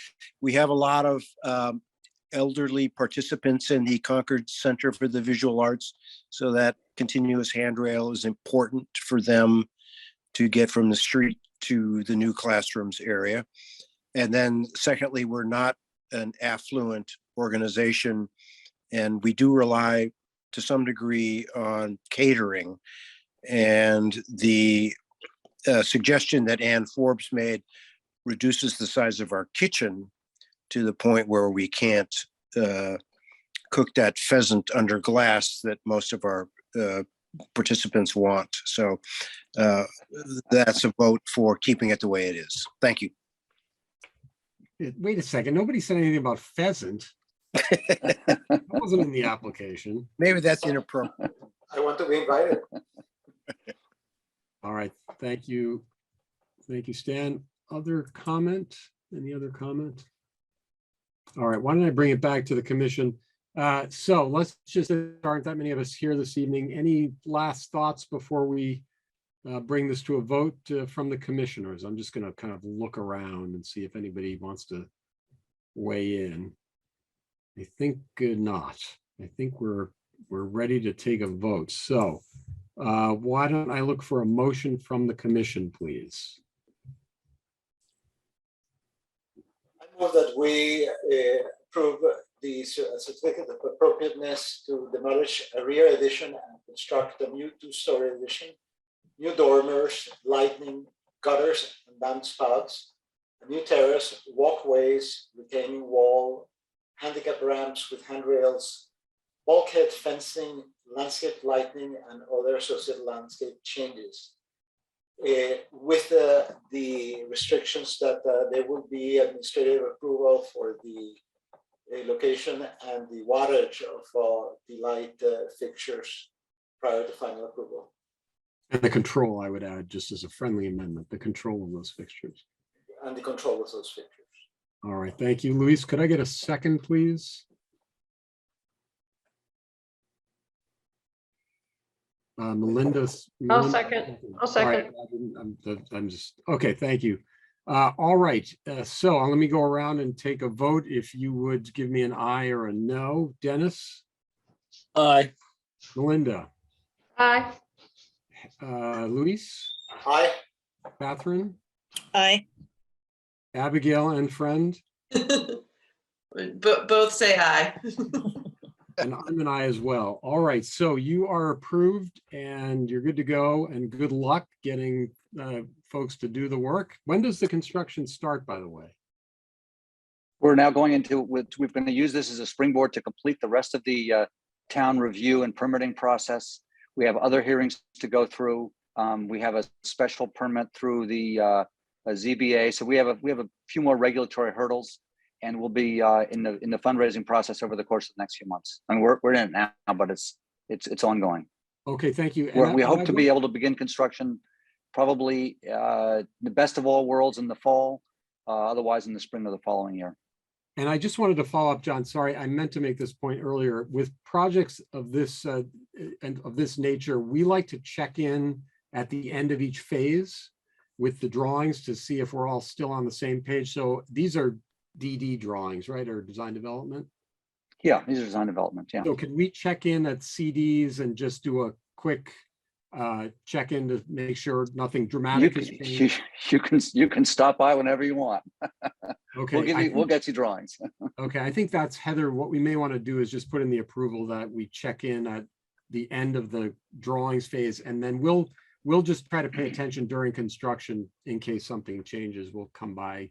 We have a lot of elderly participants in the Concord Center for the Visual Arts, so that continuous handrail is important for them to get from the street to the new classrooms area. And then secondly, we're not an affluent organization, and we do rely to some degree on catering. And the suggestion that Ann Forbes made reduces the size of our kitchen to the point where we can't cook that pheasant under glass that most of our participants want. So that's a vote for keeping it the way it is. Thank you. Wait a second. Nobody said anything about pheasant. That wasn't in the application. Maybe that's inappropriate. I want to be invited. All right. Thank you. Thank you, Stan. Other comment? Any other comment? All right. Why don't I bring it back to the commission? So let's just, there aren't that many of us here this evening. Any last thoughts before we bring this to a vote from the commissioners? I'm just going to kind of look around and see if anybody wants to weigh in. I think not. I think we're ready to take a vote. So why don't I look for a motion from the commission, please? I move that we approve the certificate of appropriateness to demolish a rear addition and construct a new two-story addition, new dormers, lighting, gutters and downspouts, a new terrace, walkways, retaining wall, handicap ramps with handrails, bulkhead fencing, landscape lighting, and other associated landscape changes. With the restrictions that there will be administrative approval for the location and the wattage of the light fixtures prior to final approval. And the control, I would add, just as a friendly amendment, the control of those fixtures. And the control of those fixtures. All right, thank you. Luis, could I get a second, please? Melinda. I'll second. I'll second. Right, I'm just, okay, thank you. All right, so let me go around and take a vote. If you would give me an aye or a no. Dennis? Aye. Melinda? Aye. Luis? Aye. Catherine? Aye. Abigail and friend? Both say aye. And I'm an aye as well. All right, so you are approved and you're good to go, and good luck getting folks to do the work. When does the construction start, by the way? We're now going into, we're going to use this as a springboard to complete the rest of the town review and permitting process. We have other hearings to go through. We have a special permit through the ZBA. So we have a few more regulatory hurdles, and we'll be in the fundraising process over the course of the next few months. And we're in it now, but it's ongoing. Okay, thank you. We hope to be able to begin construction probably the best of all worlds in the fall, otherwise in the spring of the following year. And I just wanted to follow up, John, sorry, I meant to make this point earlier. With projects of this and of this nature, we like to check in at the end of each phase with the drawings to see if we're all still on the same page. So these are DD drawings, right, or design development? Yeah, these are design development, yeah. So can we check in at CDs and just do a quick check in to make sure nothing dramatic has changed? You can stop by whenever you want. Okay, We'll get you drawings. okay, I think that's, Heather, what we may want to do is just put in the approval that we check in at the end of the drawings phase, and then we'll just try to pay attention during construction in case something changes. We'll come by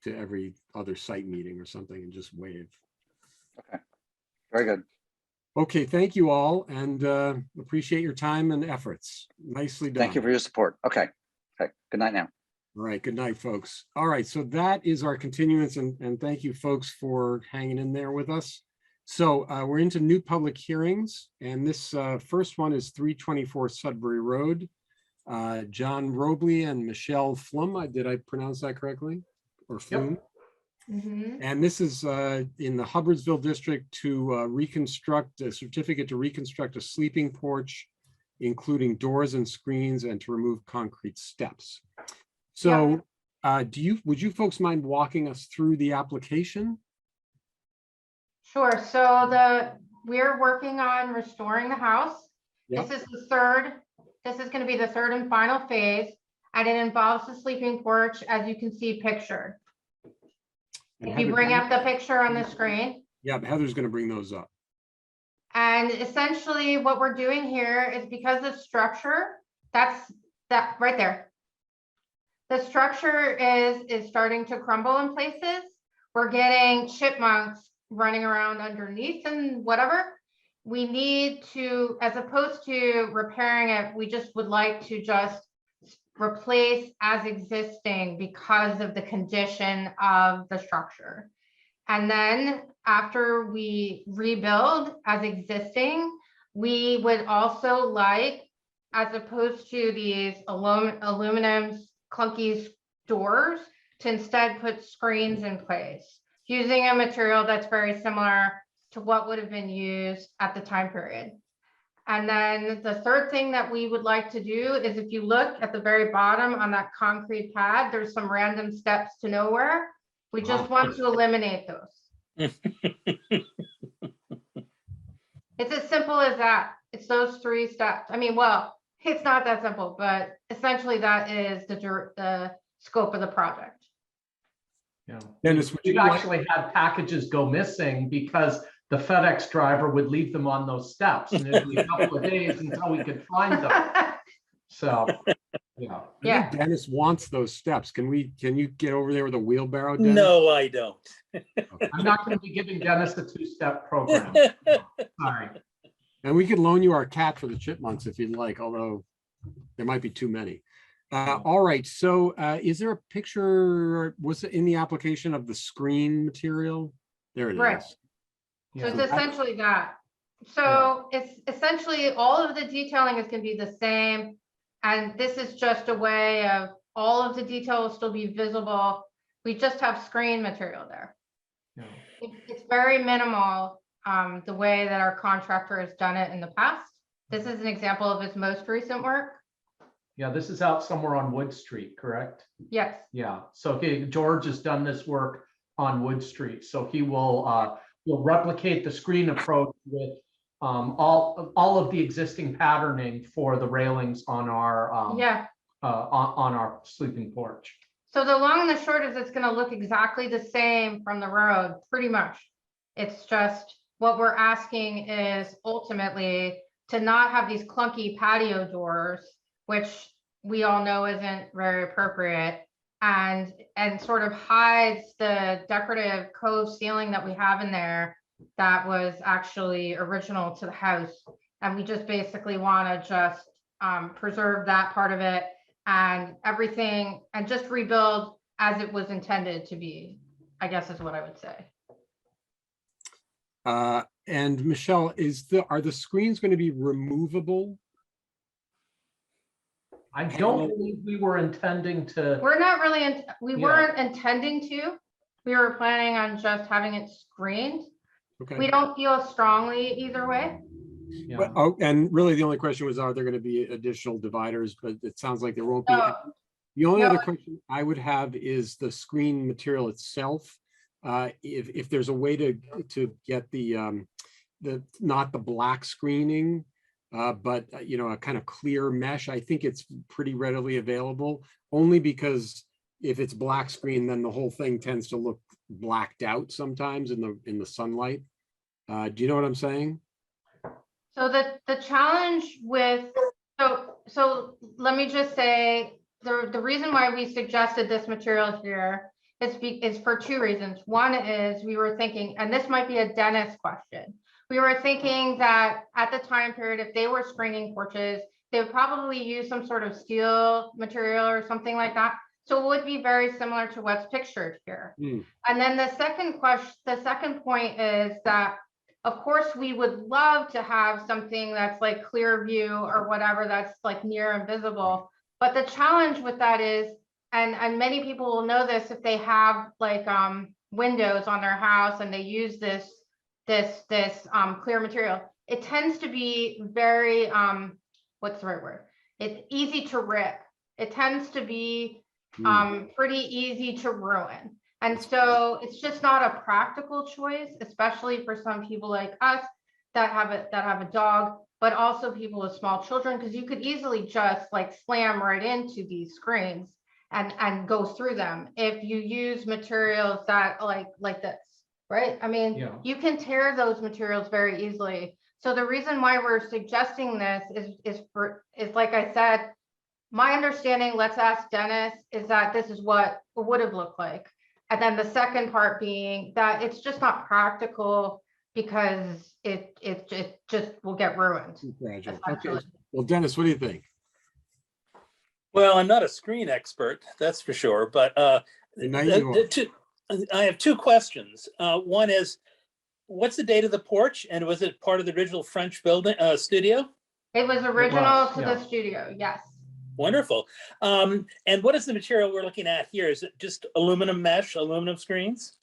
to every other site meeting or something and just wave. Okay, very good. Okay, thank you all, and appreciate your time and efforts. Nicely done. Thank you for your support. Okay, good night now. All right, good night, folks. All right, so that is our continuance, and thank you, folks, for hanging in there with us. So we're into new public hearings, and this first one is 324 Sudbury Road. John Robley and Michelle Flum, did I pronounce that correctly? Or Flum? Yep. Mhm. And this is in the Hubbardsville district to reconstruct a certificate to reconstruct a sleeping porch, including doors and screens, and to remove concrete steps. So would you folks mind walking us through the application? Sure. So we're working on restoring the house. Yep. This is going to be the third and final phase, and it involves the sleeping porch, as you can see pictured. And If you Heather, bring up the picture on the screen. Yeah, Heather's going to bring those up. And essentially what we're doing here is because the structure, that's that right there. The structure is starting to crumble in places. We're getting chipmunks running around underneath and whatever. We need to, as opposed to repairing it, we just would like to just replace as existing because of the condition of the structure. And then after we rebuild as existing, we would also like, as opposed to these aluminum clunky doors, to instead put screens in place using a material that's very similar to what would have been used at the time period. And then the third thing that we would like to do is, if you look at the very bottom on that concrete pad, there's some random steps to nowhere. We just want to eliminate those. It's as simple as that. It's those 3 steps. I mean, well, it's not that simple, but essentially that is the scope of the project. Yeah. Dennis, we've actually had packages go missing because the FedEx driver would leave them on those steps, and it'd be a couple of days until we could find them. So, yeah. I think Dennis wants those steps. Can you get over there with a wheelbarrow, Dennis? No, I don't. I'm not going to be giving Dennis a 2-step program. Sorry. And we could loan you our cat for the chipmunks if you'd like, although there might be too many. All right, so is there a picture, was it in the application of the screen material? There it is. Right. So it's essentially that. So it's essentially all of the detailing is going to be the same. And this is just a way of all of the detail will still be visible. We just have screen material there. Yeah. It's very minimal, the way that our contractor has done it in the past. This is an example of his most recent work. Yeah, this is out somewhere on Wood Street, correct? Yes. Yeah, so George has done this work on Wood Street. So he will replicate the screen approach with all of the existing patterning for the railings on our on our sleeping porch. So the long and the short is it's going to look exactly the same from the road, pretty much. It's just what we're asking is ultimately to not have these clunky patio doors, which we all know isn't very appropriate, and sort of hides the decorative cove ceiling that we have in there that was actually original to the house. And we just basically want to just preserve that part of it and everything, and just rebuild as it was intended to be, I guess is what I would say. And Michelle, are the screens going to be removable? I don't believe we were intending to. We're not really, we weren't intending to, we were planning on just having it screened. Okay. We don't feel strongly either way. Yeah. Well, oh, and really the only question was, are there going to be additional dividers? But it sounds like there won't be. No. The only No. other question I would have is the screen material itself. If there's a way to get the not the black screening, but you know, a kind of clear mesh, I think it's pretty readily available. Only because if it's black screen, then the whole thing tends to look blacked out sometimes in the sunlight. Do you know what I'm saying? So the challenge with, so let me just say, the reason why we suggested this material here is for two reasons. One is we were thinking, and this might be a Dennis question. We were thinking that at the time period, if they were screening porches, they would probably use some sort of steel material or something like that. So it would be very similar to what's pictured here. And then the second point is that, of course, we would love to have something that's like clear view or whatever that's like near invisible. But the challenge with that is, and many people will know this if they have like windows on their house and they use this clear material, it tends to be very, what's the right word? It's easy to rip. It tends to be pretty easy to ruin. And so it's just not a practical choice, especially for some people like us that have a dog, but also people with small children, because you could easily just like slam right into these screens and go through them if you use materials that like this, right? I mean, you can tear those materials very easily. So the reason why we're suggesting this is like I said, my understanding, let's ask Dennis, is that this is what it would have looked like. And then the second part being that it's just not practical because it just will get ruined. Okay. Well, Dennis, what do you think? Well, I'm not a screen expert, that's for sure, but I have two questions. One is, what's the date of the porch, and was it part of the original French building studio? It was original to the studio, yes. Wonderful. And what is the material we're looking at here? Is it just aluminum mesh, aluminum screens?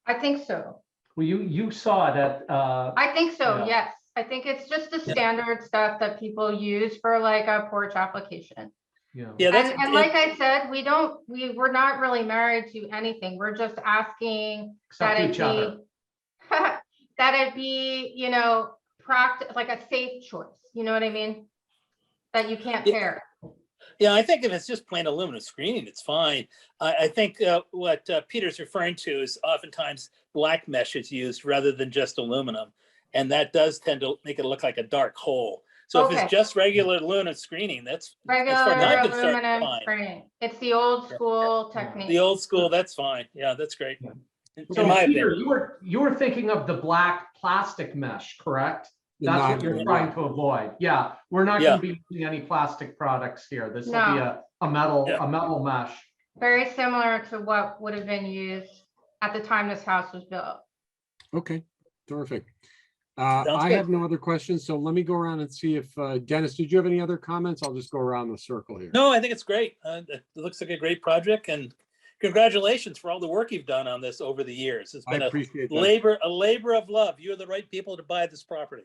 I think so. Well, you saw it at. I think so, yes. I think it's just the standard stuff that people use for like a porch application. And like I said, we're not really married to anything. We're just asking that it be, you know, like a safe choice. You know what I mean? That you can't tear. Yeah, I think if it's just plain aluminum screening, it's fine. I think what Peter's referring to is oftentimes black mesh is used rather than just aluminum. And that does tend to make it look like a dark hole. So if it's just regular aluminum screening, that's regular aluminum screening. It's the old school technique. The old school, that's fine. Yeah, that's great. So Peter, you were thinking of the black plastic mesh, correct? That's what you're trying to avoid. Yeah, we're not going to be using any plastic products here. This will be a metal mesh. Very similar to what would have been used at the time this house was built. Okay, terrific. I have no other questions, so let me go around and see if Dennis, did you have any other comments? I'll just go around the circle here. No, I think it's great. It looks like a great project, and congratulations for all the work you've done on this over the years. It's been a labor of love. You're the right people to buy this property.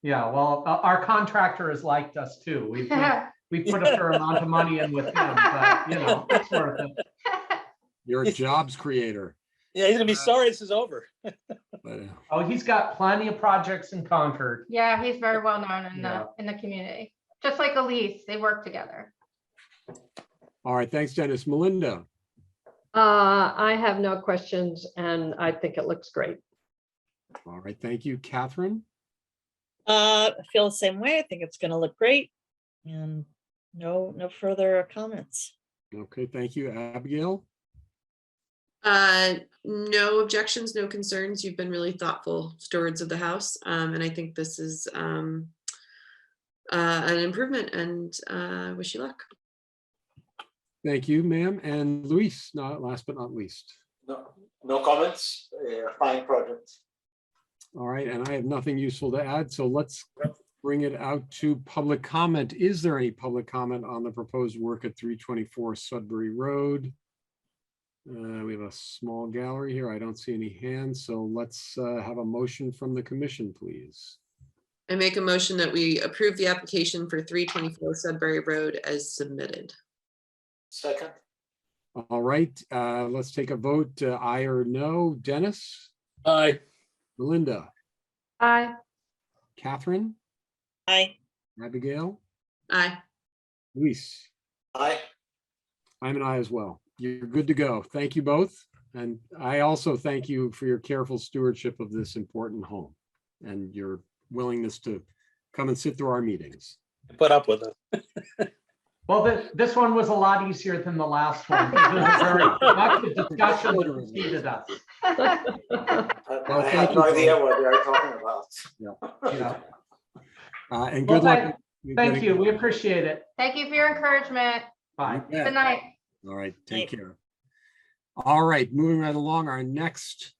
Yeah, well, our contractor has liked us too. We put a fair amount of money in with him, but you know, it's worth it. You're a jobs creator. Yeah, he's gonna be sorry this is over. Oh, he's got plenty of projects in Concord. Yeah, he's very well known in the community. Just like Elise, they work together. All right, thanks, Dennis. Melinda. I have no questions, and I think it looks great. All right, thank you, Catherine. I feel the same way. I think it's going to look great, and no further comments. Okay, thank you, Abigail. No objections, no concerns. You've been really thoughtful stewards of the house, and I think this is an improvement, and wish you luck. Thank you, ma'am. And Luis, last but not least. No comments. Fine project. All right, and I have nothing useful to add, so let's bring it out to public comment. Is there any public comment on the proposed work at 324 Sudbury Road? We have a small gallery here. I don't see any hands, so let's have a motion from the commission, please. I make a motion that we approve the application for 324 Sudbury Road as submitted. Second. All right, let's take a vote. Aye or no. Dennis? Aye. Melinda? Aye. Catherine? Aye. Abigail? Aye. Luis? Aye. I'm an aye as well. You're good to go. Thank you both. And I also thank you for your careful stewardship of this important home and your willingness to come and sit through our meetings. Put up with it. Well, this one was a lot easier than the last one. Much the discussion that preceded us. Well, I have no idea what they are talking about. Yeah. And good Well, luck. Thank you. We appreciate it. Thank you for your encouragement. Bye. Good night. All right, take care. All right, moving right along, our next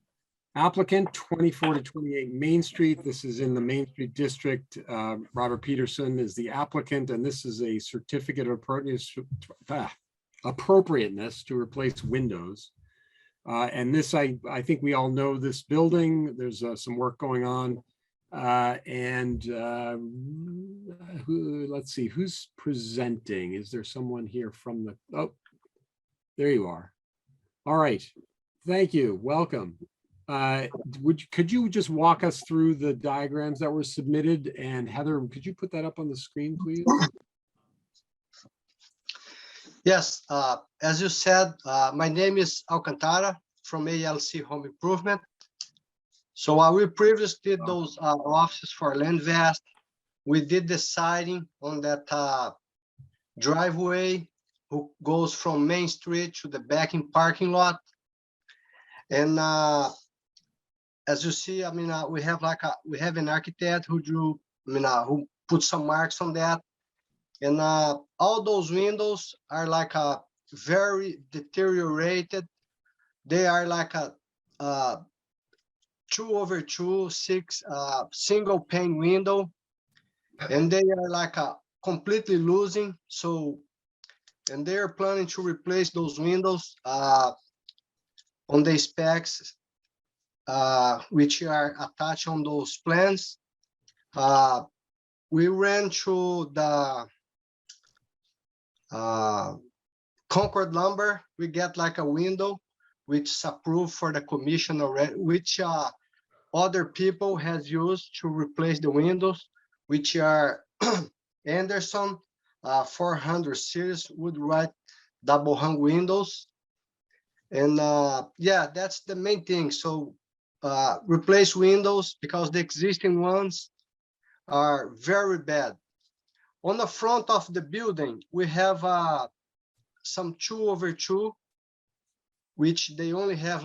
applicant, 24 to 28 Main Street. This is in the Main Street District. Robert Peterson is the applicant, and this is a certificate of appropriateness to replace windows. And this, I think we all know this building. There's some work going on. Let's see, who's presenting? Is there someone here from the, oh, there you are. All right, thank you, welcome. Could you just walk us through the diagrams that were submitted? And Heather, could you put that up on the screen, please? Yes, as you said, my name is Alcantara from ALC Home Improvement. So we previously did those offices for Landvest. We did the siding on that driveway who goes from Main Street to the backing parking lot. And as you see, I mean, we have an architect who drew, who put some marks on that. And all those windows are very deteriorated. They are like a 2/2 6 single pane window, and they are completely losing. So, and they are planning to replace those windows on the specs which are attached on those plans. We ran through the Concord lumber. We get a window which is approved for the commission already, which other people has used to replace the windows, which are Anderson 400 series wood-right double hung windows. And yeah, that's the main thing. So replace windows because the existing ones are very bad. On the front of the building, we have some 2/2, which they only have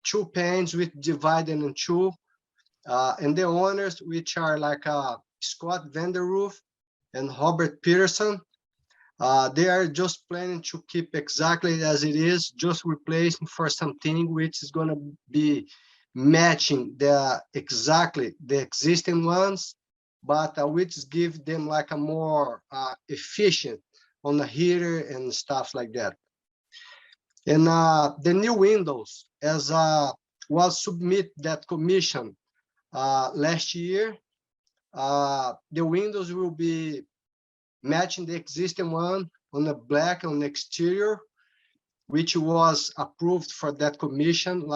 2 panes with divided in 2. And the owners, which are Scott Vanderroof and Robert Peterson, they are just planning to keep exactly as it is, just replacing for something which is going to be matching exactly the existing ones, but which give them a more efficient on the heater and stuff like that. And the new windows, as was submit that commission last year, the windows will be matching the existing one on the black on the exterior, which was approved for that commission,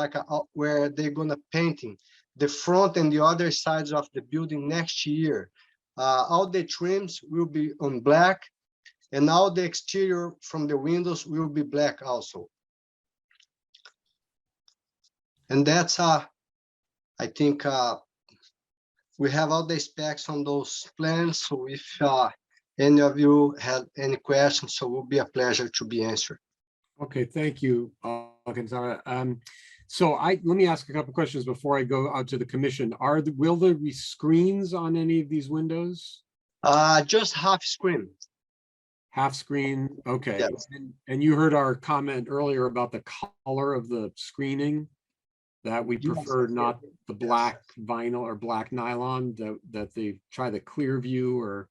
where they're gonna painting the front and the other sides of the building next year. All the trims will be on black, and all the exterior from the windows will be black also. And that's I think we have all the specs on those plans. So if any of you have any questions, so it will be a pleasure to be answered. Okay, thank you, Alcantara. So let me ask a couple questions before I go out to the commission. Will there be screens on any of these windows? Just half screen. Half screen, okay. Yes. And you heard our comment earlier about the color of the screening, that we prefer not the black vinyl or black nylon, that they try the clear view or.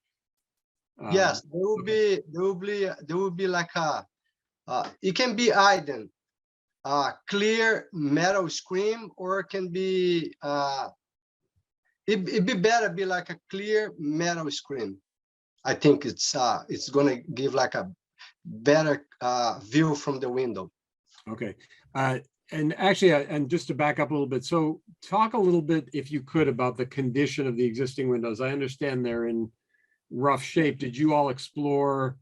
Yes, there will be like it can be hidden clear metal screen, or it can be it'd be better be like a clear metal screen. I think it's gonna give like a better view from the window. Okay. And actually, and just to back up a little bit, so talk a little bit, if you could, about the condition of the existing windows. I understand they're in rough shape. Did you all explore,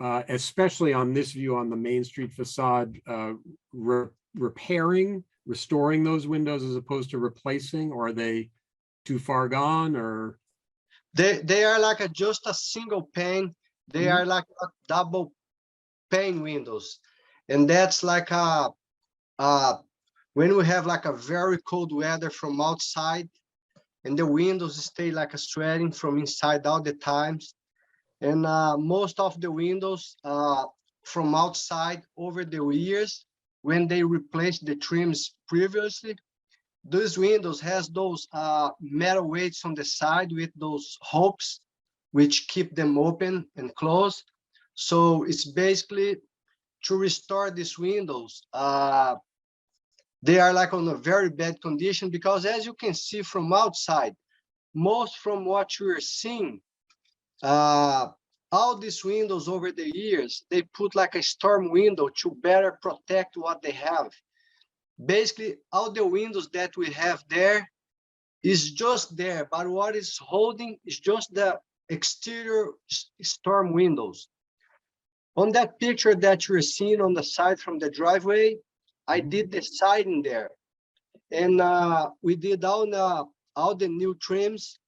especially on this view on the Main Street facade, repairing, restoring those windows as opposed to replacing, or are they too far gone, or? They are like just a single pane. They are like a double pane windows, and that's like when we have like a very cold weather from outside, and the windows stay like a sweating from inside all the times, and most of the windows from outside over the years, when they replaced the trims previously, those windows has those metal weights on the side with those hooks which keep them open and closed. So it's basically to restore these windows. They are like on a very bad condition, because as you can see from outside, most from what you're seeing, all these windows over the years, they put like a storm window to better protect what they have. Basically, all the windows that we have there is just there, but what is holding is just the exterior storm windows. On that picture that you're seeing on the side from the driveway, I did the siding there, and we did all the new trims,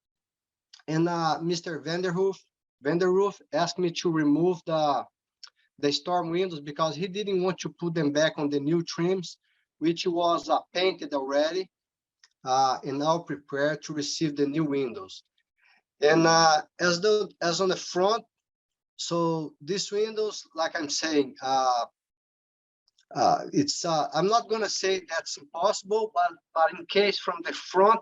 and Mr. Vanderhoof asked me to remove the storm windows because he didn't want to put them back on the new trims, which was painted already and now prepared to receive the new windows. And as on the front, so these windows, like I'm saying, it's I'm not gonna say that's impossible, but in case from the front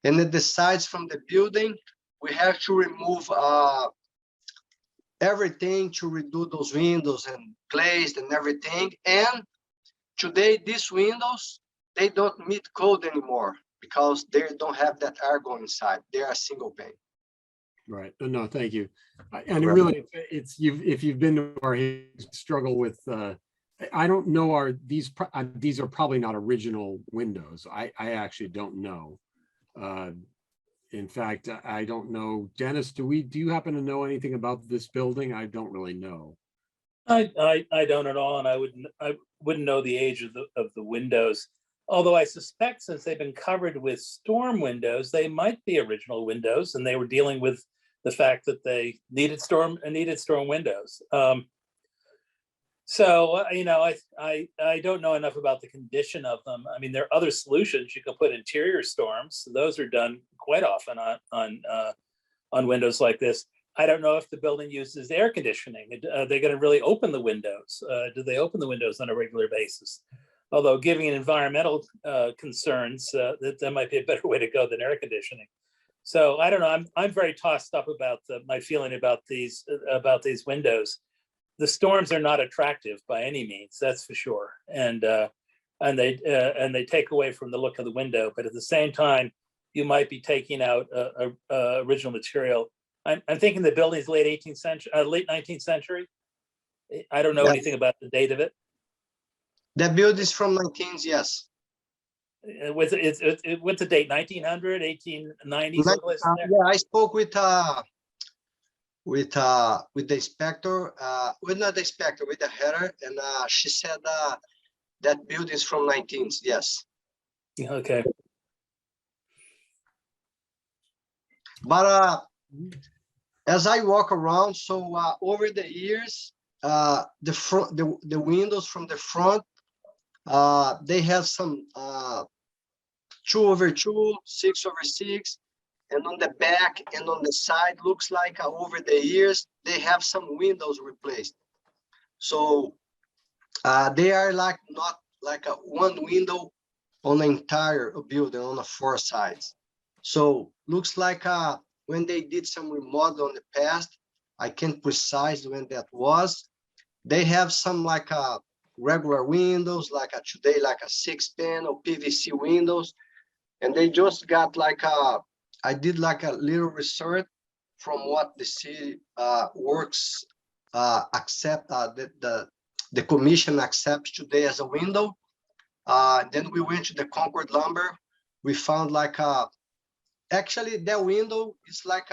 and the sides from the building, we have to remove everything to redo those windows and glazed and everything. And today, these windows, they don't meet code anymore because they don't have that argon inside. They are single pane. Right. No, thank you. And really, if you've been to our struggle with, I don't know, these are probably not original windows. I actually don't know. In fact, I don't know. Dennis, do you happen to know anything about this building? I don't really know. I don't at all, and I wouldn't know the age of the windows. Although I suspect, since they've been covered with storm windows, they might be original windows, and they were dealing with the fact that they needed storm windows. So you know, I don't know enough about the condition of them. I mean, there are other solutions. You can put interior storms. Those are done quite often on windows like this. I don't know if the building uses air conditioning. Are they going to really open the windows? Do they open the windows on a regular basis? Although, given environmental concerns, that might be a better way to go than air conditioning. So I don't know. I'm very tossed up about my feeling about these windows. The storms are not attractive by any means, that's for sure, and they take away from the look of the window. But at the same time, you might be taking out original material. I'm thinking the building's late 18th century, late 19th century. I don't know anything about the date of it. The building is from 19th, yes. What's the date? 1900, 1890? Yeah, I spoke with the inspector, not the inspector, with the header, and she said that building is from 19th, yes. Okay. But as I walk around, so over the years, the windows from the front, they have some 2/2, 6/6, and on the back and on the side, looks like over the years, they have some windows replaced. So they are like not like one window on the entire building on the four sides. So looks like when they did some remodel in the past, I can't precise when that was. They have some like regular windows, like today, like a 6-panel PVC windows. And they just got like I did like a little research from what the city works accept, the commission accepts today as a window. Then we went to the Concord Lumber. We found like actually that window is like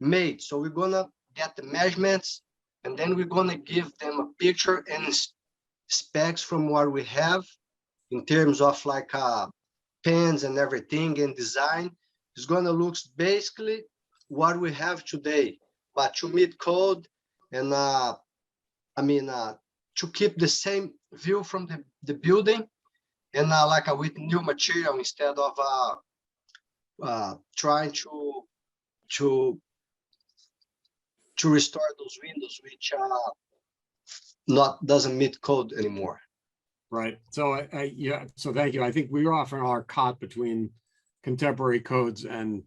made. So we're gonna get the measurements, and then we're gonna give them a picture and specs from what we have in terms of like pens and everything and design. It's gonna look basically what we have today, but to meet code and to keep the same view from the building, and like with new material instead of trying to restore those windows which doesn't meet code anymore. Right. So yeah. So thank you. I think we often are caught between contemporary codes and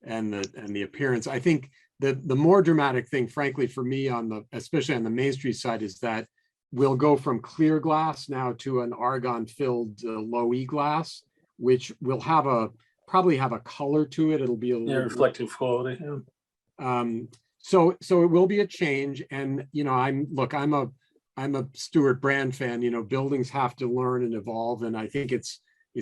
the appearance. I think the more dramatic thing, frankly, for me especially on the Main Street side, is that we'll go from clear glass now to an argon-filled low E glass, which will probably have a color to it. It'll be a little reflective quality. Yeah. So it will be a change, and I'm a Stewart brand fan. Buildings have to learn and evolve, and I think it's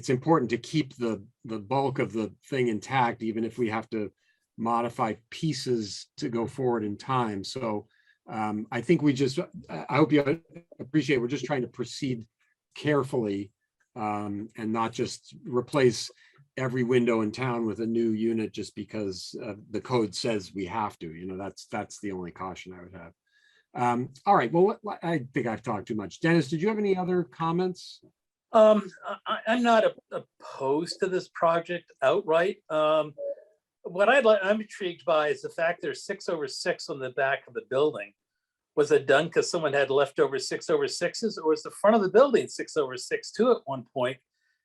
important to keep the bulk of the thing intact, even if we have to modify pieces to go forward in time. So I think I hope you appreciate, we're just trying to proceed carefully and not just replace every window in town with a new unit just because the code says we have to. That's the only caution I would have. All right, well, I think I've talked too much. Dennis, did you have any other comments? I'm not opposed to this project outright. What I'm intrigued by is the fact there's 6/6 on the back of the building. Was it done because someone had leftover 6/6s, or was the front of the building 6/6 too at one point,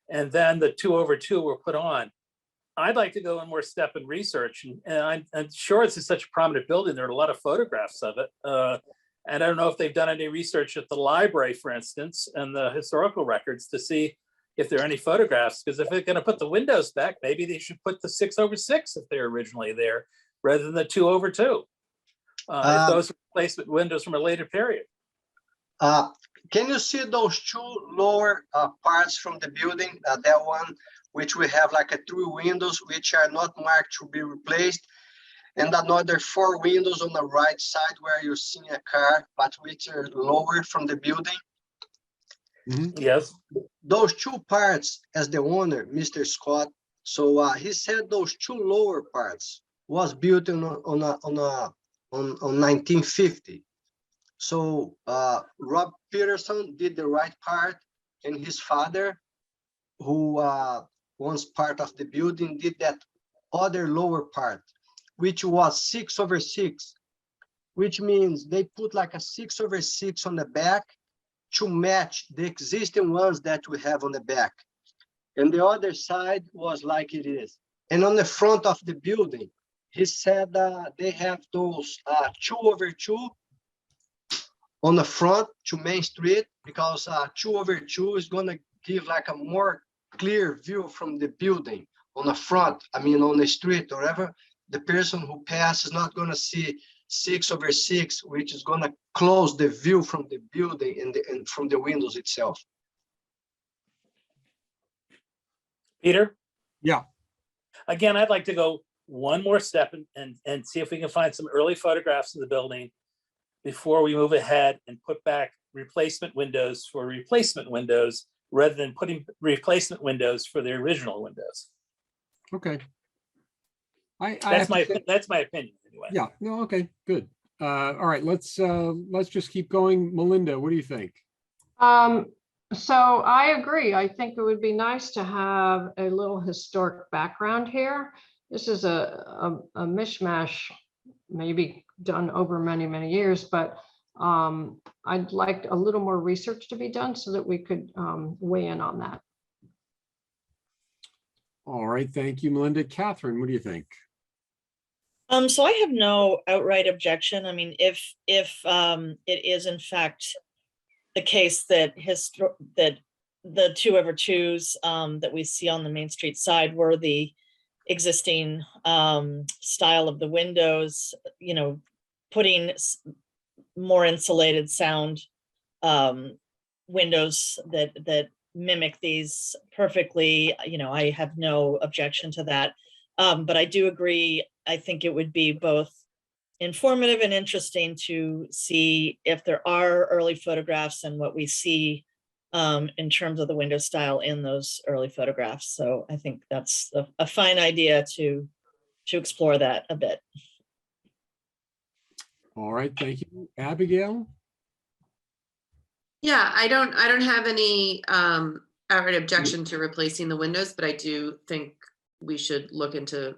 and then the 2/2 were put on? I'd like to go in more step in research, and I'm sure it's such a prominent building. There are a lot of photographs of it. And I don't know if they've done any research at the library, for instance, and the historical records to see if there are any photographs, because if they're going to put the windows back, maybe they should put the 6/6 if they're originally there rather than the 2/2. If those are replacement windows from a later period. Can you see those two lower parts from the building? That one, which we have like 3 windows, which are not marked to be replaced, and another 4 windows on the right side where you're seeing a car, but which are lower from the building. Mm-hmm. Yes. Those 2 parts, as the owner, Mr. Scott, so he said those 2 lower parts was built on 1950. So Rob Peterson did the right part, and his father, who was part of the building, did that other lower part, which was 6/6, which means they put like a 6/6 on the back to match the existing ones that we have on the back. And the other side was like it is. And on the front of the building, he said they have those 2/2 on the front to Main Street, because 2/2 is going to give like a more clear view from the building on the front. On the street or whatever. The person who passes is not going to see 6/6, which is going to close the view from the building and from the windows itself. Peter? Yeah. Again, I'd like to go one more step and see if we can find some early photographs of the building before we move ahead and put back replacement windows for replacement windows rather than putting replacement windows for the original windows. Okay. That's my opinion anyway. Yeah. No. Okay. Good. All right. Let's just keep going. Melinda, what do you think? So I agree. I think it would be nice to have a little historic background here. This is a mishmash, maybe done over many, many years, but I'd like a little more research to be done so that we could weigh in on that. All right. Thank you, Melinda. Catherine, what do you think? So I have no outright objection. If it is in fact the case that that the 2/2s that we see on the Main Street side were the existing style of the windows, you know, putting more insulated sound windows that mimic these perfectly, you know, I have no objection to that. But I do agree, I think it would be both informative and interesting to see if there are early photographs and what we see in terms of the window style in those early photographs. So I think that's a fine idea to explore that a bit. All right, thank you. Abigail? Yeah, I don't have any outright objection to replacing the windows, but I do think we should look into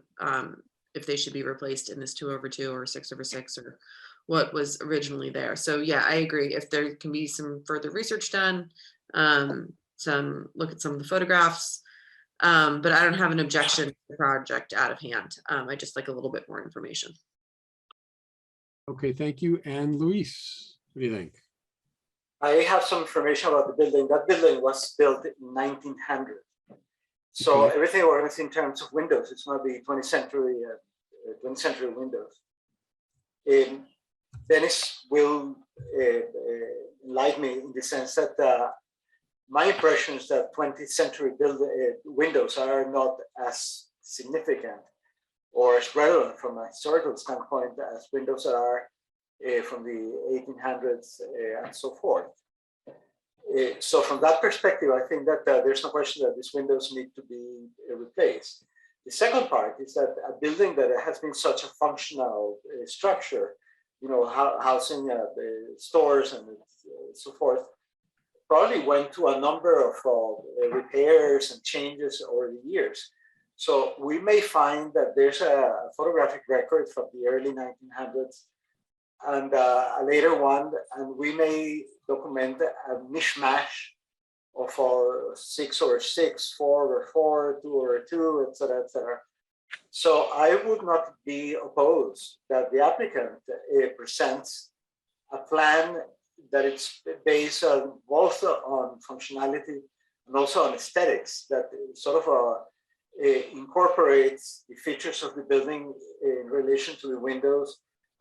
if they should be replaced in this 2/2 or 6/6 or what was originally there. So yeah, I agree. If there can be some further research done, some look at some of the photographs, but I don't have an objection to the project out of hand. I just like a little bit more information. Okay, thank you. And Luis, what do you think? I have some information about the building. That building was built in 1900. So Okay. everything organized in terms of windows, it's going to be 20th century windows. Dennis will enlighten me in the sense that my impression is that 20th century windows are not as significant or as relevant from a historical standpoint as windows are from the 1800s and so forth. So from that perspective, I think that there's no question that these windows need to be replaced. The second part is that a building that has been such a functional structure, you know, housing stores and so forth, probably went through a number of repairs and changes over the years. So we may find that there's a photographic record from the early 1900s and a later one, and we may document a mishmash of 6/6, 4/4, 2/2, etc., etc. So I would not be opposed that the applicant presents a plan that it's based on both on functionality and also on aesthetics, that sort of incorporates the features of the building in relation to the windows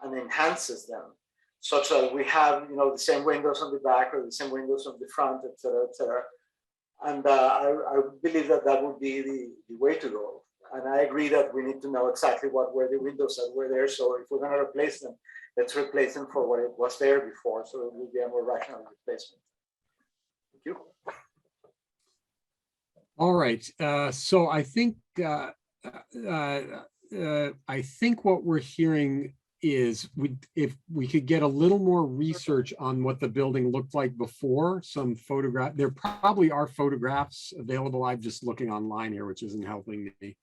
and enhances them, such that we have, you know, the same windows on the back or the same windows on the front, etc., etc. And I believe that that would be the way to go. And I agree that we need to know exactly what were the windows that were there. So if we're going to replace them, let's replace them for what it was there before. So it will be a more rational replacement. Thank you. All right, so I think what we're hearing is if we could get a little more research on what the building looked like before, some photograph, there probably are photographs available. I'm just looking online here, which isn't helping me.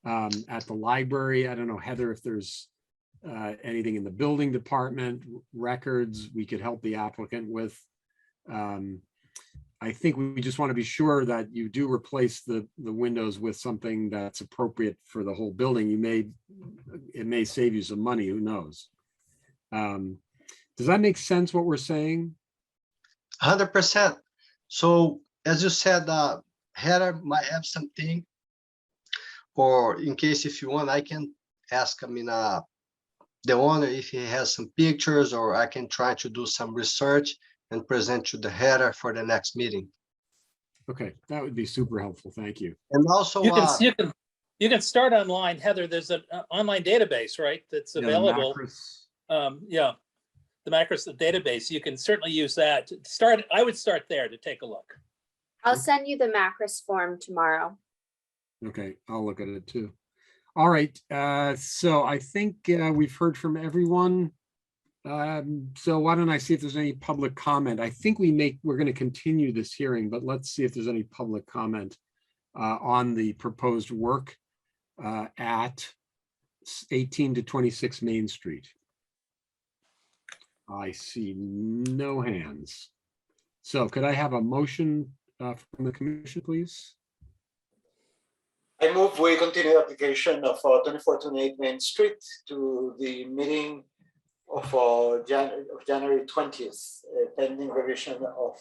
At the library, I don't know, Heather, if there's anything in the building department, records we could help the applicant with. I think we just want to be sure that you do replace the windows with something that's appropriate for the whole building. It may save you some money, who knows? Does that make sense what we're saying? 100%. So as you said, Heather might have something, or in case if you want, I can ask, the owner if he has some pictures, or I can try to do some research and present to the Heather for the next meeting. Okay, that would be super helpful. Thank you. And also, you can start online, Heather. There's an online database, right? That's available. Yeah, the Macros database. You can certainly use that to start. I would start there to take a look. I'll send you the Macros form tomorrow. Okay, I'll look at it too. All right, so I think we've heard from everyone. So why don't I see if there's any public comment? I think we're going to continue this hearing, but let's see if there's any public comment on the proposed work at 18 to 26 Main Street. I see no hands. So could I have a motion from the commission, please? I move we continue the application of 2428 Main Street to the meeting January 20th, pending revision of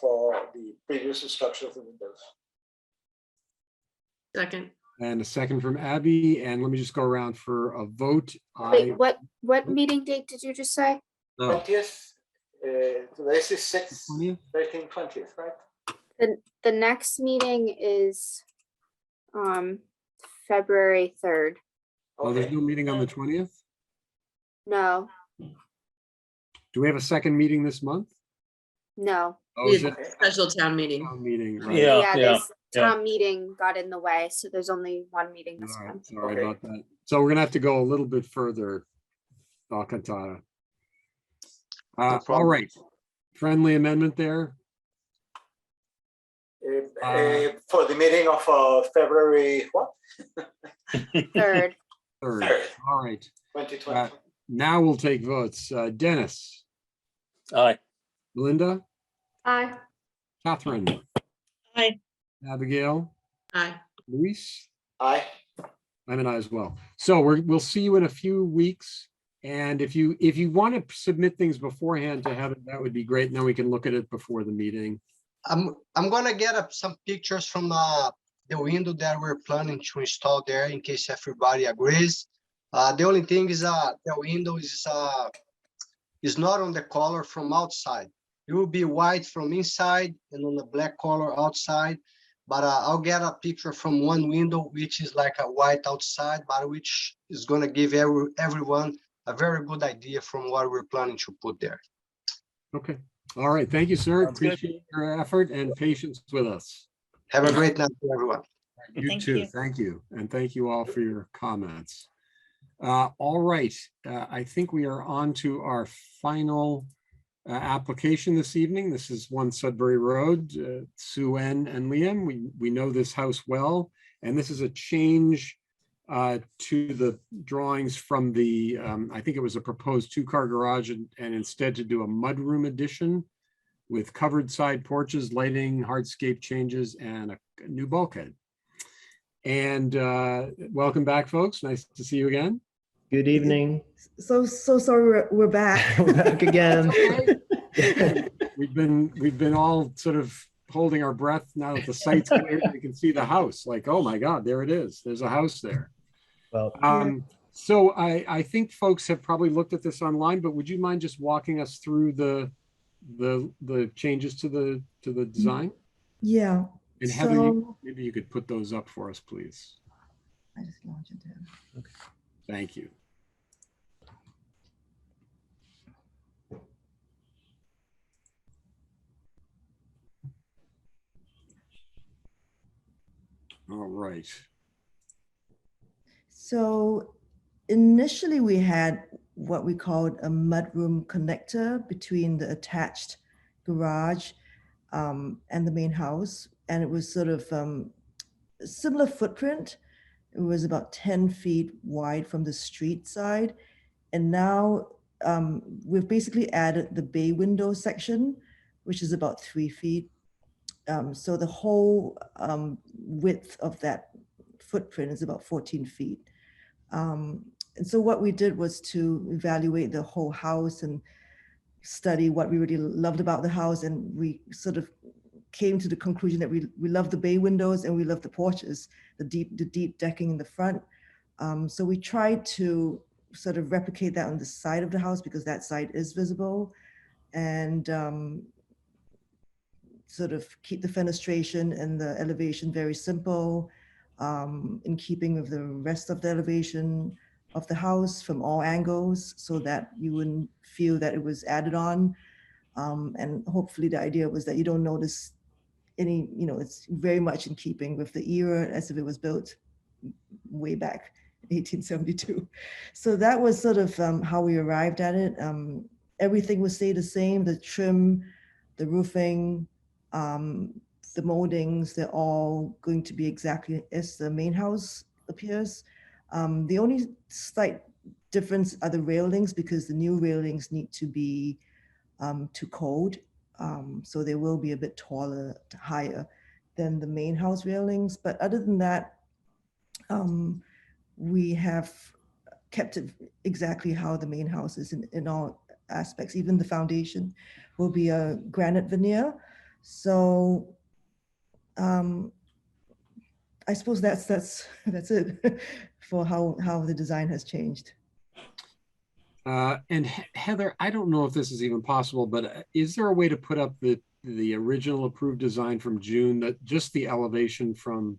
the previous structure of the windows. Second. And a second from Abby. And let me just go around for a vote. Wait, what meeting date did you just say? 20th, today's is 6th, 20th? 13th, 20th, right? The next meeting is February 3rd. Oh, there's no meeting on the 20th? No, Do we have a second meeting this month? no. Oh, is it Special town meeting. town meeting? Right. This town meeting got in the way, so there's only one meeting this All right, month. sorry about that. So we're gonna have to go a little bit further, Alcantara. All right, friendly amendment there. For the meeting of February what? 3rd. Third. All right. 2020. Now we'll take votes. Dennis, Aye. Melinda, Aye. Catherine, Aye. Abigail, Aye. Luis. Aye. I'm an aye as well. So we'll see you in a few weeks. And if you want to submit things beforehand to have it, that would be great. And then we can look at it before the meeting. I'm gonna get some pictures from the window that we're planning to install there in case everybody agrees. The only thing is the window is not on the color from outside. It will be white from inside and on the black color outside. But I'll get a picture from one window, which is like a white outside, but which is gonna give everyone a very good idea from what we're planning to put there. Okay. All right. Thank you, sir. Sounds good. Appreciate your effort and patience with us. Have a great night to everyone. You Thank too. you. Thank you. And thank you all for your comments. All right. I think we are on to our final application this evening. This is 1 Sudbury Road. Sue Ann and Liam, we know this house well, and this is a change to the drawings from the, I think it was a proposed 2-car garage, and instead to do a mudroom addition with covered side porches, lighting, hardscape changes, and a new bulkhead. And welcome back, folks. Nice to see you again. Good evening. So sorry we're back. We're back again. We've been all sort of holding our breath now that the site's clear. We can see the house. Like, oh my God, there it is. There's a house there. Well, so I think folks have probably looked at this online, but would you mind just walking us through the changes to the design? Yeah. And Heather, maybe you could put those up for us, please. I just launched it down. Okay. Thank you. All right. So initially we had what we called a mudroom connector between the attached garage and the main house. And it was sort of a similar footprint. It was about 10 feet wide from the street side. And now we've basically added the bay window section, which is about 3 feet. So the whole width of that footprint is about 14 feet. And so what we did was to evaluate the whole house and study what we really loved about the house. And we sort of came to the conclusion that we love the bay windows and we love the porches, the deep decking in the front. So we tried to sort of replicate that on the side of the house because that side is visible, and sort of keep the fenestration and the elevation very simple, in keeping with the rest of the elevation of the house from all angles, so that you wouldn't feel that it was added on. And hopefully the idea was that you don't notice any, it's very much in keeping with the era as if it was built way back in 1872. So that was sort of how we arrived at it. Everything will stay the same, the trim, the roofing, the moldings, they're all going to be exactly as the main house appears. The only slight difference are the railings, because the new railings need to be to code. So they will be a bit taller, higher than the main house railings. But other than that, we have kept it exactly how the main house is in all aspects. Even the foundation will be a granite veneer. So I suppose that's it for how the design has changed. And Heather, I don't know if this is even possible, but is there a way to put up the original approved design from June, that just the elevation from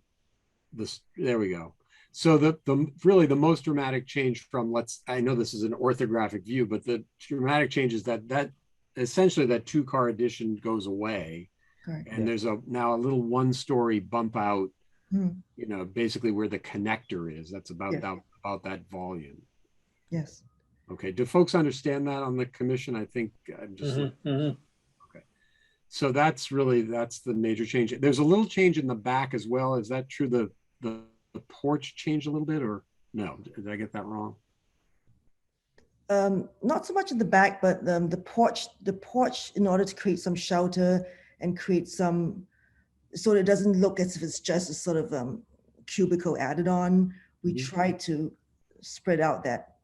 this? There we go. So the really the most dramatic change from, I know this is an orthographic view, but the dramatic change is that essentially that 2-car addition goes away. Correct. And there's now a little 1-story bump out, Mhm. you know, basically where the connector is. That's about that volume. Yes. Okay. Do folks understand that on the commission? I think I'm just okay. So that's the major change. There's a little change in the back as well. Is that true? The porch changed a little bit, or no? Did I get that wrong? Not so much in the back, but the porch, in order to create some shelter and create some, so it doesn't look as if it's just a sort of cubicle added on. We try to spread out that,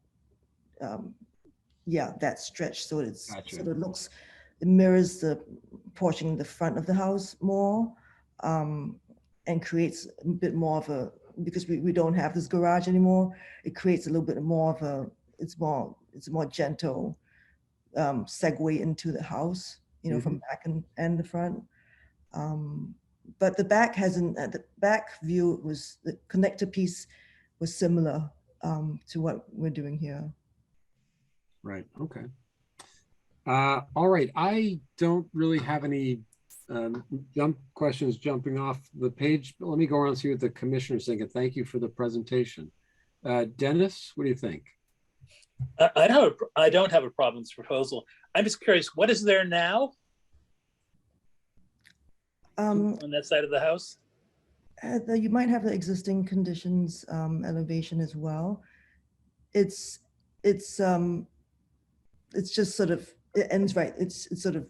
that stretch, so it's sort of looks, it mirrors the portion in the front of the house more, and creates a bit more of a, because we don't have this garage anymore, it creates a little bit more of a, it's a more gentle segue into the house, you know, from back and the front. But the back the back view was, the connector piece was similar to what we're doing here. Right. Okay. All right. I don't really have any questions jumping off the page, but let me go around and see what the commissioners think. And thank you for the presentation. Dennis, what do you think? I don't have a problem with this proposal. I'm just curious, what is there now on that side of the house? You might have the existing conditions elevation as well. It's just sort of, it ends right. It's sort of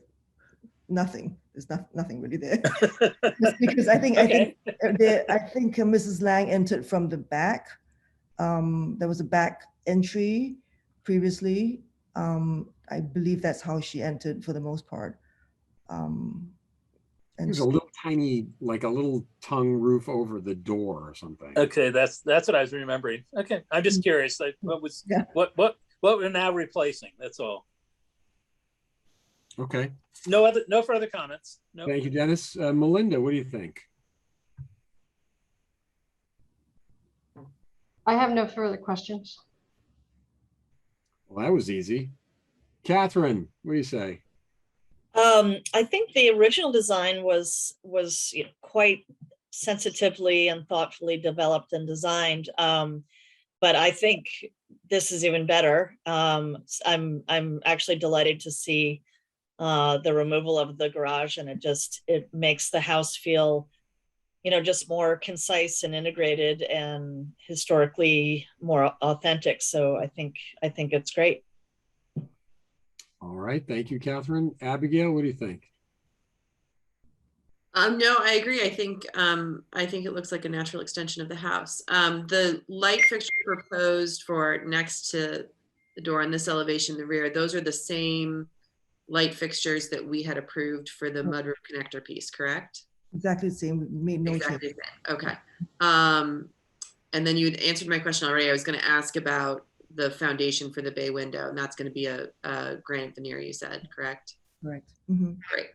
nothing. There's nothing really there. Just because I think Mrs. Lang entered from the back. There was a back entry previously. I believe that's how she entered for the most part. There's a little tiny, like a little tongue roof over the door or something. Okay, that's what I was remembering. Okay, I'm just curious. Like, what we're now replacing? That's all. Okay. No further comments. No. Thank you, Dennis. Melinda, what do you think? I have no further questions. Well, that was easy. Catherine, what do you say? I think the original design was quite sensitively and thoughtfully developed and designed. But I think this is even better. I'm actually delighted to see the removal of the garage, and it makes the house feel, just more concise and integrated and historically more authentic. So I think it's great. All right, thank you, Catherine. Abigail, what do you think? No, I agree. I think it looks like a natural extension of the house. The light fixture proposed for next to the door in this elevation, the rear, those are the same light fixtures that we had approved for the mudroom connector piece, correct? Exactly the same. We made no exactly change. Okay. And then you had answered my question already. I was going to ask about the foundation for the bay window, and that's going to be a granite veneer, you said, correct? Correct. Mm-hmm. Great.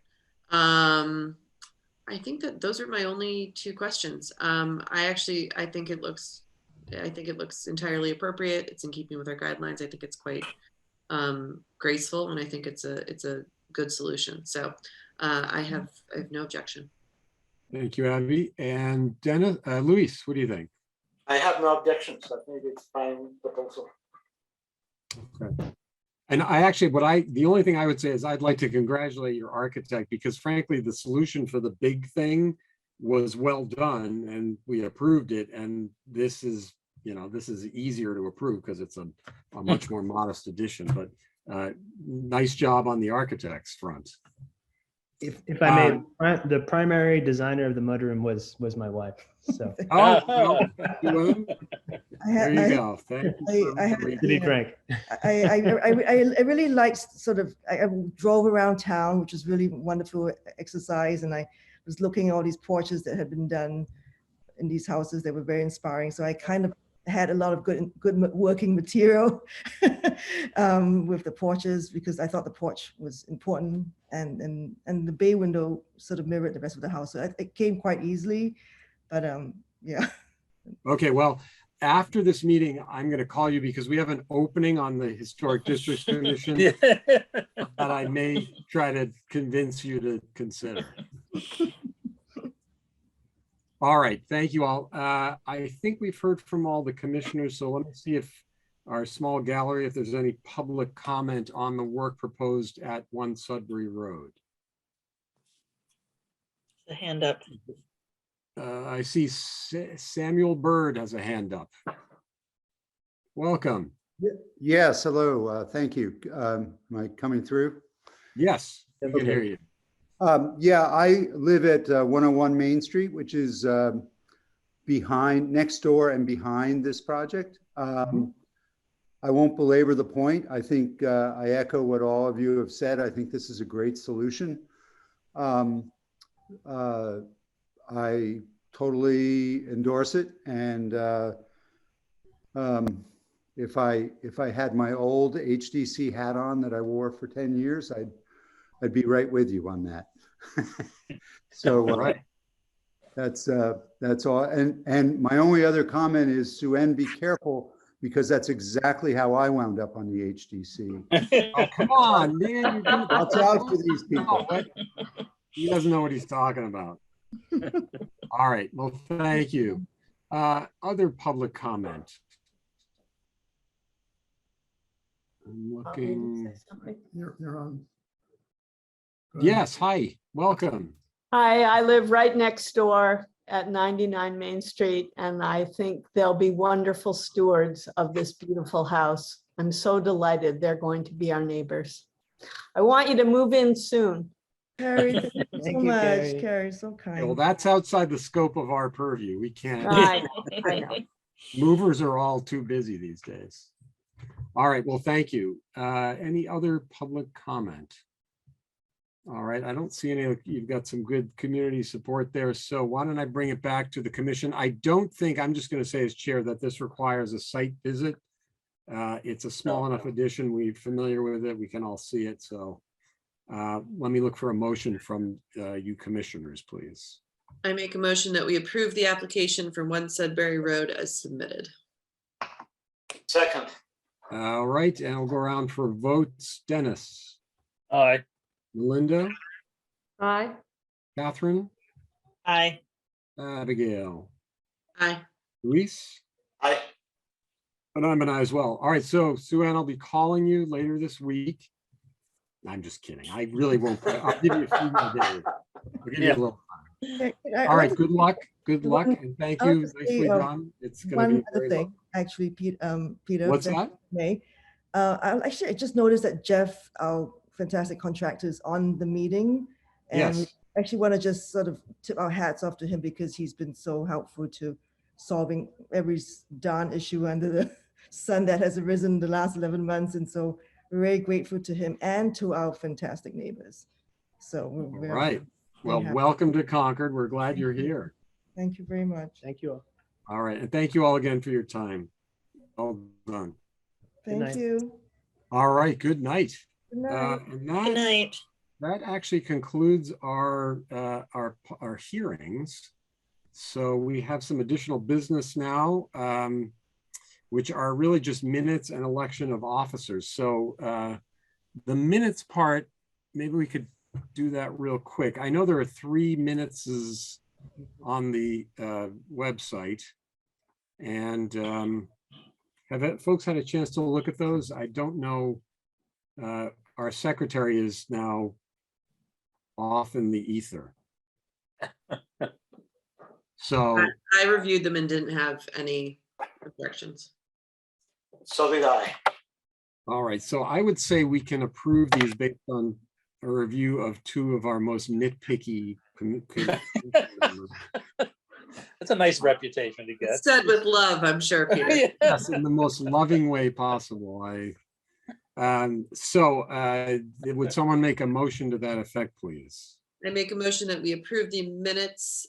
I think that those are my only 2 questions. I think it looks entirely appropriate. It's in keeping with our guidelines. I think it's quite graceful, and I think it's a good solution. So I have no objection. Thank you, Abby. And Dennis, Luis, what do you think? I have no objections. I think it's fine proposal. Okay. And the only thing I would say is I'd like to congratulate your architect, because frankly, the solution for the big thing was well done and we approved it. And this is easier to approve because it's a much more modest addition, but nice job on the architect's front. If I may, the primary designer of the mudroom was my wife. So. Oh, There you go. Thank you. Really drank. I really liked I drove around town, which was really wonderful exercise. And I was looking at all these porches that had been done in these houses that were very inspiring. So I kind of had a lot of good working material with the porches, because I thought the porch was important, and the bay window sort of mirrored the rest of the house. So it came quite easily, but yeah. Okay, well, after this meeting, I'm going to call you because we have an opening on the Historic Districts Commission that I may try to convince you to consider. All right, thank you all. I think we've heard from all the commissioners, so let me see if our small gallery, if there's any public comment on the work proposed at 1 Sudbury Road. The hand up. I see Samuel Bird has a hand up. Welcome. Yes, hello, thank you. Am I coming through? Yes, we can hear you. Yeah, I live at 101 Main Street, which is next door and behind this project. I won't belabor the point. I think I echo what all of you have said. I think this is a great solution. I totally endorse it. And if I had my old HDC hat on that I wore for 10 years, I'd be right with you on that. So right. That's all. And my only other comment is, Suen, be careful, because that's exactly how I wound up on the HDC. Oh, come on, man. Watch out for these people. He doesn't know what he's talking about. All right, well, thank you. Other public comment? I'm looking. You're on. Yes, hi, welcome. Hi, I live right next door at 99 Main Street, and I think they'll be wonderful stewards of this beautiful house. I'm so delighted they're going to be our neighbors. I want you to move in soon. Carrie, thank you so much. Carrie, so kind. Well, that's outside the scope of our purview. We can't. I know. Movers are all too busy these days. All right, well, thank you. Any other public comment? All right, I don't see any. You've got some good community support there. So why don't I bring it back to the commission? I don't think, I'm just going to say as chair, that this requires a site visit. It's a small enough addition. We're familiar with it. We can all see it. So let me look for a motion from you commissioners, please. I make a motion that we approve the application for 1 Sudbury Road as submitted. Second. All right, and we'll go around for votes. Dennis. Aye. Melinda. Aye. Catherine. Aye. Abigail. Aye. Luis. Aye. And I'm an aye as well. All right, so Sue-Ann, I'll be calling you later this week. I'm just kidding. I really won't. I'll give you a few more days. I'll give you a little time. All right, good luck. Good luck, and thank you. Nicely done. It's going to be one other thing, actually, Peter. What's that? I just noticed that Jeff, our fantastic contractor, is on the meeting, and we actually want to just sort of tip our hats off to him, because he's been so helpful to solving every darn issue under the sun that has arisen the last 11 months, and so we're very grateful to him and to our fantastic neighbors. So we're right. Well, welcome to Concord. We're glad you're here. Thank you very much. Thank you all. All right, and thank you all again for your time. Well done. Thank you. All right, good night. Good night. Good night. That actually concludes our hearings. So we have some additional business now, which are really just minutes and election of officers. So the minutes part, maybe we could do that real quick. I know there are 3 minutes on the website, and have folks had a chance to look at those? I don't know. Our secretary is now off in the ether. So I reviewed them and didn't have any objections. So did I. All right, so I would say we can approve these based on a review of 2 of our most nitpicky That's a nice reputation to get. Said with love, I'm sure, Peter. Yeah. Yes, in the most loving way possible. Would someone make a motion to that effect, please? I make a motion that we approve the minutes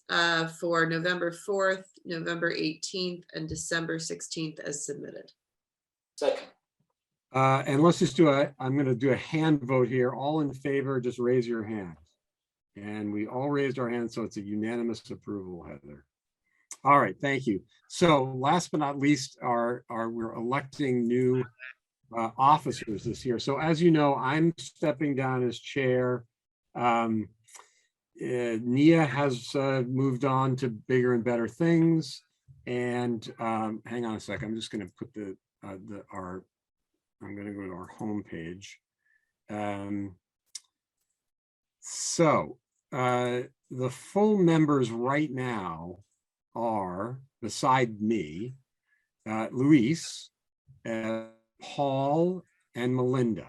for November 4th, November 18th, and December 16th as submitted. Second. And let's just I'm going to do a hand vote here. All in favor, just raise your hand. And we all raised our hands, so it's a unanimous approval, Heather. All right, thank you. So last but not least, we're electing new officers this year. So as you know, I'm stepping down as chair. Nia has moved on to bigger and better things. And hang on a second, I'm just going to put I'm going to go to our homepage. The full members right now are, beside me, Luis, Paul, and Melinda.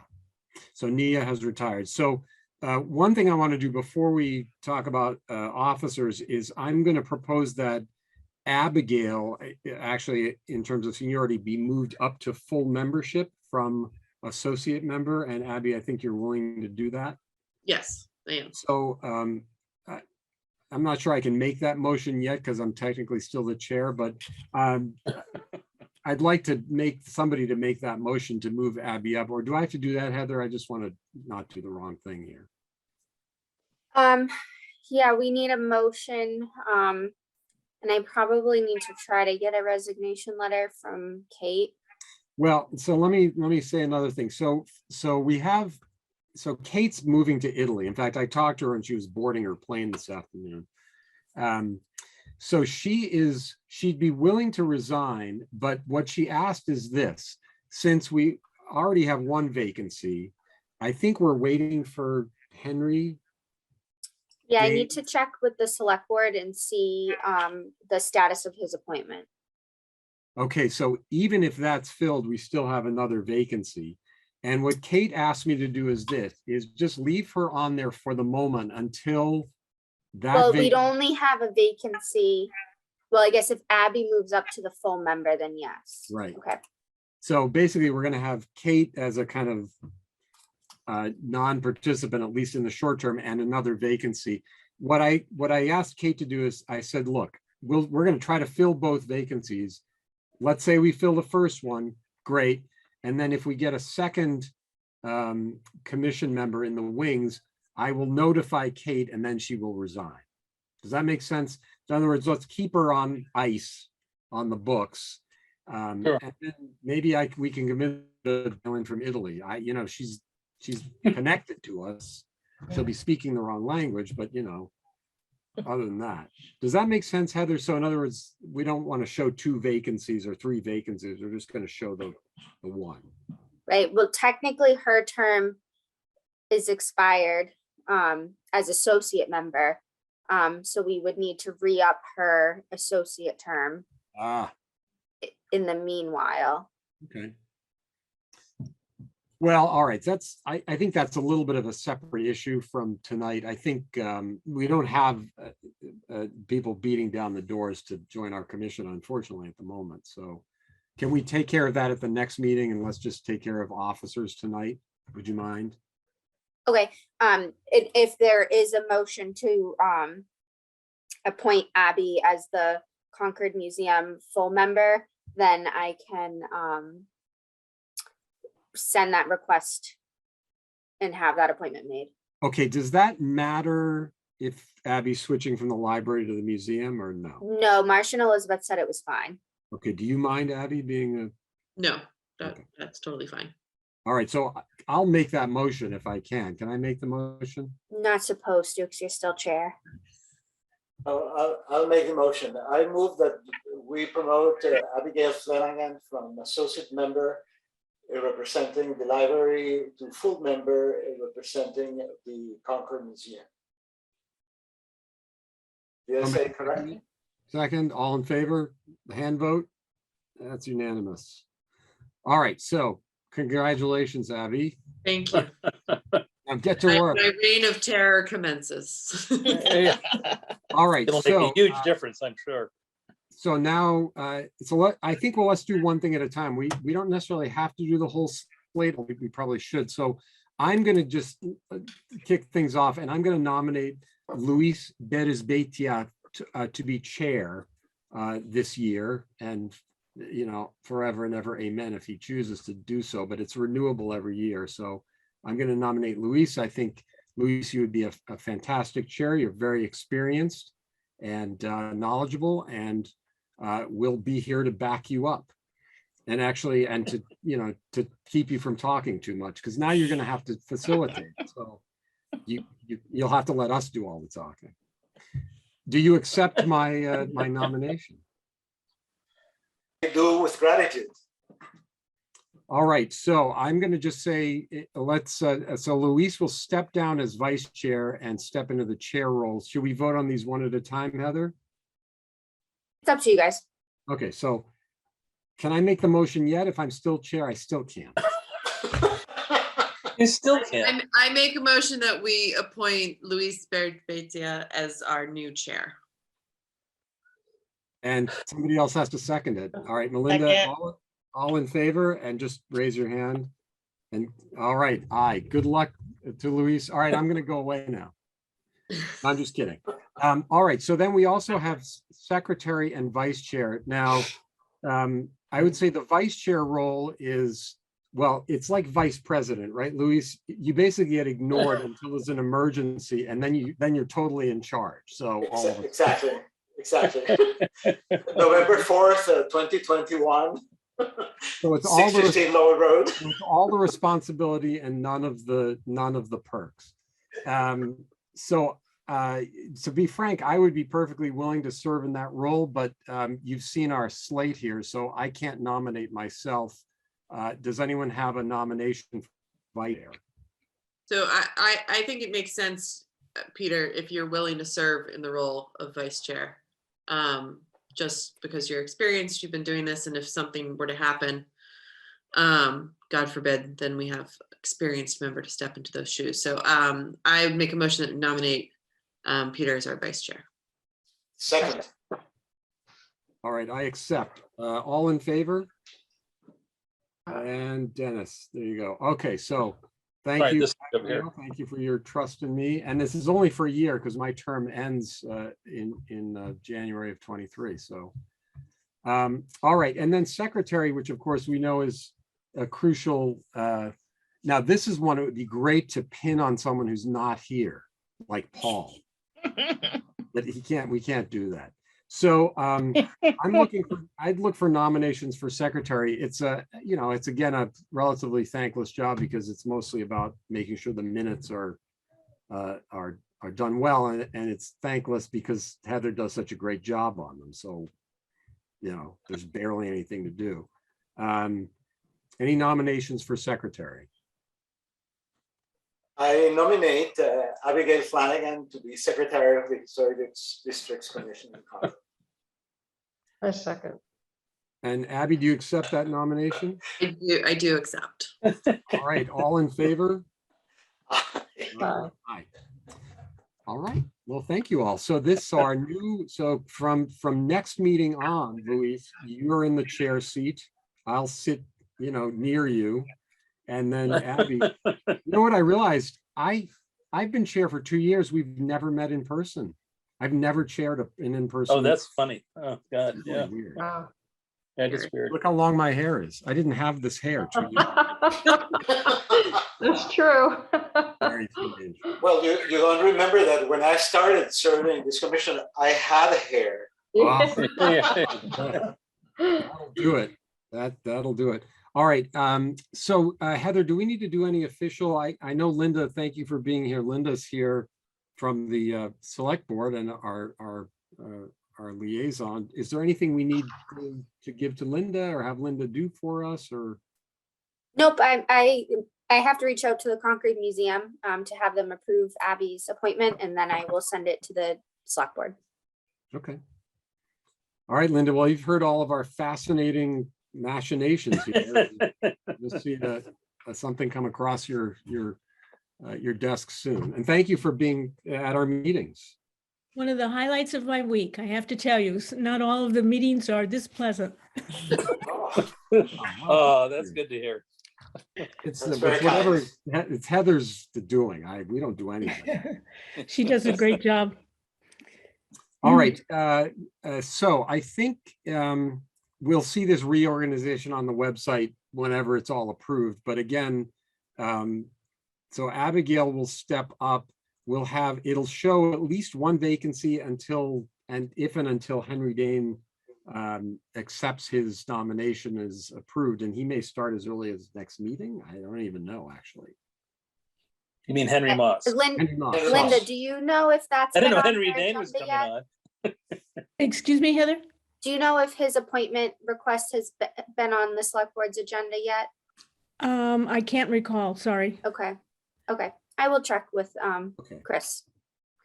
So Nia has retired. So one thing I want to do before we talk about officers is I'm going to propose that Abigail, actually, in terms of seniority, be moved up to full membership from associate member. And Abby, I think you're willing to do that. Yes, I am. So I'm not sure I can make that motion yet because I'm technically still the chair, but I'd like to make somebody to make that motion to move Abby up. Or do I have to do that, Heather? I just want to not do the wrong thing here. Yeah, we need a motion. And I probably need to try to get a resignation letter from Kate. Well, so let me say another thing. So Kate's moving to Italy. In fact, I talked to her and she was boarding her plane this afternoon. So she'd be willing to resign, but what she asked is this: since we already have one vacancy, I think we're waiting for Henry. Yeah, I need to check with the select board and see the status of his appointment. Okay, so even if that's filled, we still have another vacancy. And what Kate asked me to do is just leave her on there for the moment until that. Well, we'd only have a vacancy. Well, I guess if Abby moves up to the full member, then yes. Right. Okay. So basically, we're going to have Kate as a kind of non-participant, at least in the short term, and another vacancy. What I asked Kate to do is I said, look, we're going to try to fill both vacancies. Let's say we fill the first one, great. And then if we get a second commission member in the wings, I will notify Kate and then she will resign. Does that make sense? In other words, let's keep her on ice on the books. Sure. And then maybe we can convince her from Italy. She's connected to us. She'll be speaking the wrong language, but other than that, does that make sense, Heather? So in other words, we don't want to show 2 vacancies or 3 vacancies. We're just going to show the one. Right. Well, technically her term is expired as associate member. So we would need to re-up her associate term in the meanwhile. Okay. Well, all right. I think that's a little bit of a separate issue from tonight. I think we don't have people beating down the doors to join our commission, unfortunately, at the moment. So can we take care of that at the next meeting, and let's just take care of officers tonight? Would you mind? Okay. If there is a motion to appoint Abby as the Concord Museum full member, then I can send that request and have that appointment made. Okay, does that matter if Abby's switching from the library to the museum or no? No, Marcia and Elizabeth said it was fine. Okay, do you mind Abby being No, that's totally fine. All right, so I'll make that motion if I can. Can I make the motion? Not supposed to, because you're still chair. I'll make the motion. I move that we promote Abigail Flanagan from associate member representing the library to full member representing the Concord Museum. Did I say it correctly? Second, all in favor, the hand vote? That's unanimous. All right, so congratulations, Abby. Thank you. Now get to work. My reign of terror commences. All right. It'll make So, a huge difference, I'm sure. so now I think let's do one thing at a time. We don't necessarily have to do the whole slate. We probably should. So I'm going to just kick things off, and I'm going to nominate Luis Beresbeitia to be chair this year, and forever and ever, amen, if he chooses to do so. But it's renewable every year. So I'm going to nominate Luis. I think, Luis, you would be a fantastic chair. You're very experienced and knowledgeable, and we'll be here to back you up. And actually, and to keep you from talking too much, because now you're going to have to facilitate. So you'll have to let us do all the talking. Do you accept my my nomination? I do, with gratitude. All right, so I'm going to just say, let's, so Luis will step down as vice chair and step into the chair role. Should we vote on these one at a time, Heather? It's up to you guys. Okay, so can I make the motion yet? If I'm still chair, I still can't. You still can't. I make a motion that we appoint Luis Beresbeitia as our new chair. And somebody else has to second it. All right, Melinda, all in favor, and just raise your hand. And all right, aye. Good luck to Luis. All right, I'm going to go away now. I'm just kidding. All right, so then we also have secretary and vice chair. Now, I would say the vice chair role is, well, it's like vice president, right, Luis? You basically get ignored until there's an emergency, and then you're totally in charge. So all of us. Exactly. November 4th, 2021. So it's all 615 Lower Road. It's all the responsibility and none of the perks. So to be frank, I would be perfectly willing to serve in that role, but you've seen our slate here, so I can't nominate myself. Does anyone have a nomination for vice chair? So I think it makes sense, Peter, if you're willing to serve in the role of vice chair. Just because you're experienced, you've been doing this, and if something were to happen, God forbid, then we have experienced member to step into those shoes. So I would make a motion that nominate Peter as our vice chair. Second. All right, I accept. All in favor? And Dennis, there you go. Okay, so thank you. Thank you for your trust in me. And this is only for a year because my term ends in January of 23. So, all right. And then secretary, which of course we know is a crucial. Now, this is one that would be great to pin on someone who's not here, like Paul. But we can't do that. So I'd look for nominations for secretary. It's it's again a relatively thankless job because it's mostly about making sure the minutes are done well, and it's thankless because Heather does such a great job on them. So, there's barely anything to do. Any nominations for secretary? I nominate Abigail Flanagan to be secretary of the Historic Districts Commission in Concord. I second. And Abby, do you accept that nomination? I do accept. All right, all in favor? Aye. Aye. All right. Well, thank you all. So our new, so from next meeting on, Luis, you're in the chair seat. I'll sit, near you. And then Abby, you know what I realized? I've been chair for 2 years. We've never met in person. I've never chaired an in-person. Oh, that's funny. Oh God, yeah. Weird. Wow. That is weird. Look how long my hair is. I didn't have this hair 2 years. That's true. Very strange. Well, you don't remember that when I started serving this commission, I had hair. That'll do it. That'll do it. All right. So Heather, do we need to do any official? I know Linda. Thank you for being here. Linda's here from the select board and our liaison. Is there anything we need to give to Linda or have Linda do for us? Or nope. I have to reach out to the Concord Museum to have them approve Abby's appointment, and then I will send it to the select board. Okay. All right, Linda. Well, you've heard all of our fascinating machinations here. You'll see something come across your your desk soon. And thank you for being at our meetings. One of the highlights of my week, I have to tell you, not all of the meetings are this pleasant. Oh, that's good to hear. It's That's very whatever, kind. it's Heather's doing. We don't do anything. She does a great job. All right. So I think we'll see this reorganization on the website whenever it's all approved. But again, so Abigail will step up. It'll show at least one vacancy until Henry Dane accepts his nomination is approved, and he may start as early as next meeting. I don't even know, actually. You mean Henry Moss? Henry Moss. Linda, do you know if that's I didn't been know on Henry their Dane was agenda coming yet? on. Excuse me, Heather? Do you know if his appointment request has been on the select board's agenda yet? I can't recall, sorry. Okay, I will check with Chris.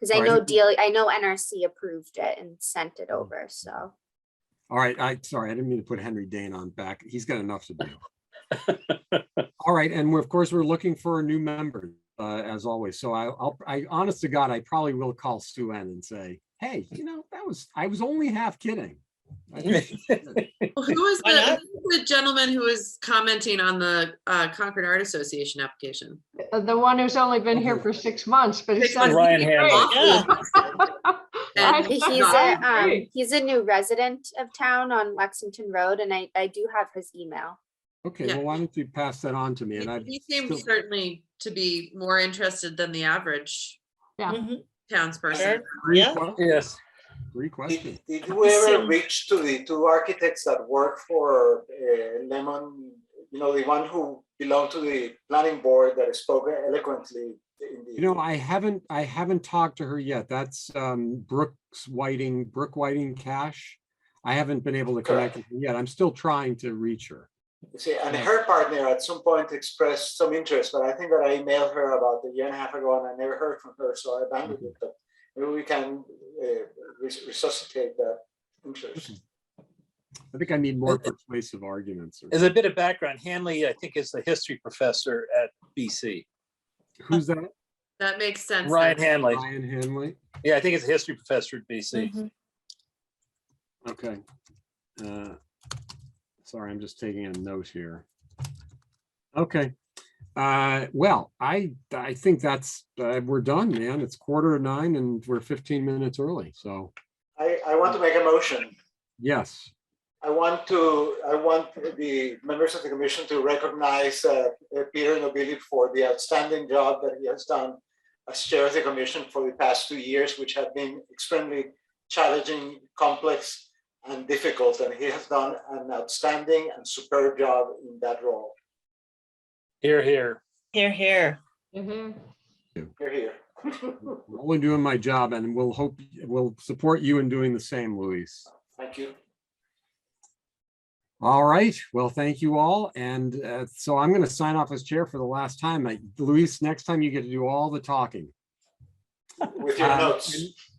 Because I All know right. I know NRC approved it and sent it over, so. All right, sorry, I didn't mean to put Henry Dane on back. He's got enough to do. All right, and of course, we're looking for a new member, as always. So I honest to God, I probably will call Sue Ann and say, hey, I was only half kidding. Well, who was the gentleman who was commenting on the Concord Art Association application? The one who's only been here for 6 months, but he's Ryan Hanley. And he's a new resident of town on Lexington Road, and I do have his email. Okay, well, why don't you pass that on to me? And he seems certainly to be more interested than the average townsperson. Yes. Great question. Did you ever reach to the two architects that work for Lemon, the one who belonged to the planning board that spoke eloquently? I haven't talked to her yet. That's Brooke Whiting Cash. I haven't been able to connect with her yet. I'm still trying to reach her. You see, and her partner at some point expressed some interest, but I think that I emailed her about a year and a half ago and I never heard from her, so I abandoned it. But maybe we can resuscitate that interest. I think I need more persuasive arguments. As a bit of background, Hanley, I think, is the history professor at BC. Who's that? That makes sense. Ryan Hanley. Ryan Hanley. Yeah, I think it's a history professor at BC. Okay. Sorry, I'm just taking a note here. Okay. Well, I think that's we're done, man. It's 8:45 and we're 15 minutes early. So I want to make a motion. Yes. I want the members of the commission to recognize Peter Nobili for the outstanding job that he has done as chair of the commission for the past 2 years, which have been extremely challenging, complex, and difficult. And he has done an outstanding and superb job in that role. Hear, hear. Hear, hear. Hear, hear. I'm only doing my job, and we'll support you in doing the same, Luis. Thank you. All right. Well, thank you all. And so I'm going to sign off as chair for the last time. Luis, next time you get to do all the talking. With your notes.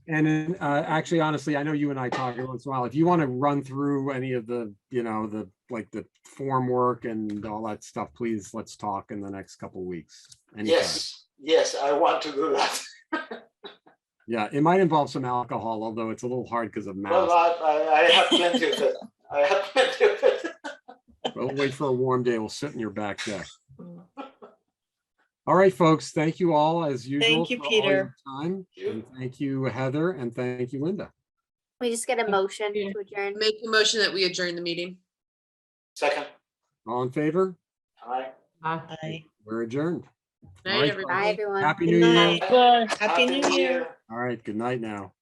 And actually, honestly, I know you and I talk every once in a while. If you want to run through any of the, the form work and all that stuff, please, let's talk in the next couple of weeks. Anytime. Yes, I want to do that. Yeah, it might involve some alcohol, although it's a little hard because of math. Well, I have plenty of it. We'll wait for a warm day. We'll sit in your back deck. All right, folks. Thank you all as usual. Thank you, Peter. Time. And thank you, Heather, and thank you, Linda. We just get a motion to adjourn. Make a motion that we adjourn the meeting. Second. All in favor? Aye. Aye. We're adjourned. Good night, everybody. Bye, everyone. Happy Good New Year. night. Happy New Year. All right. Good night now.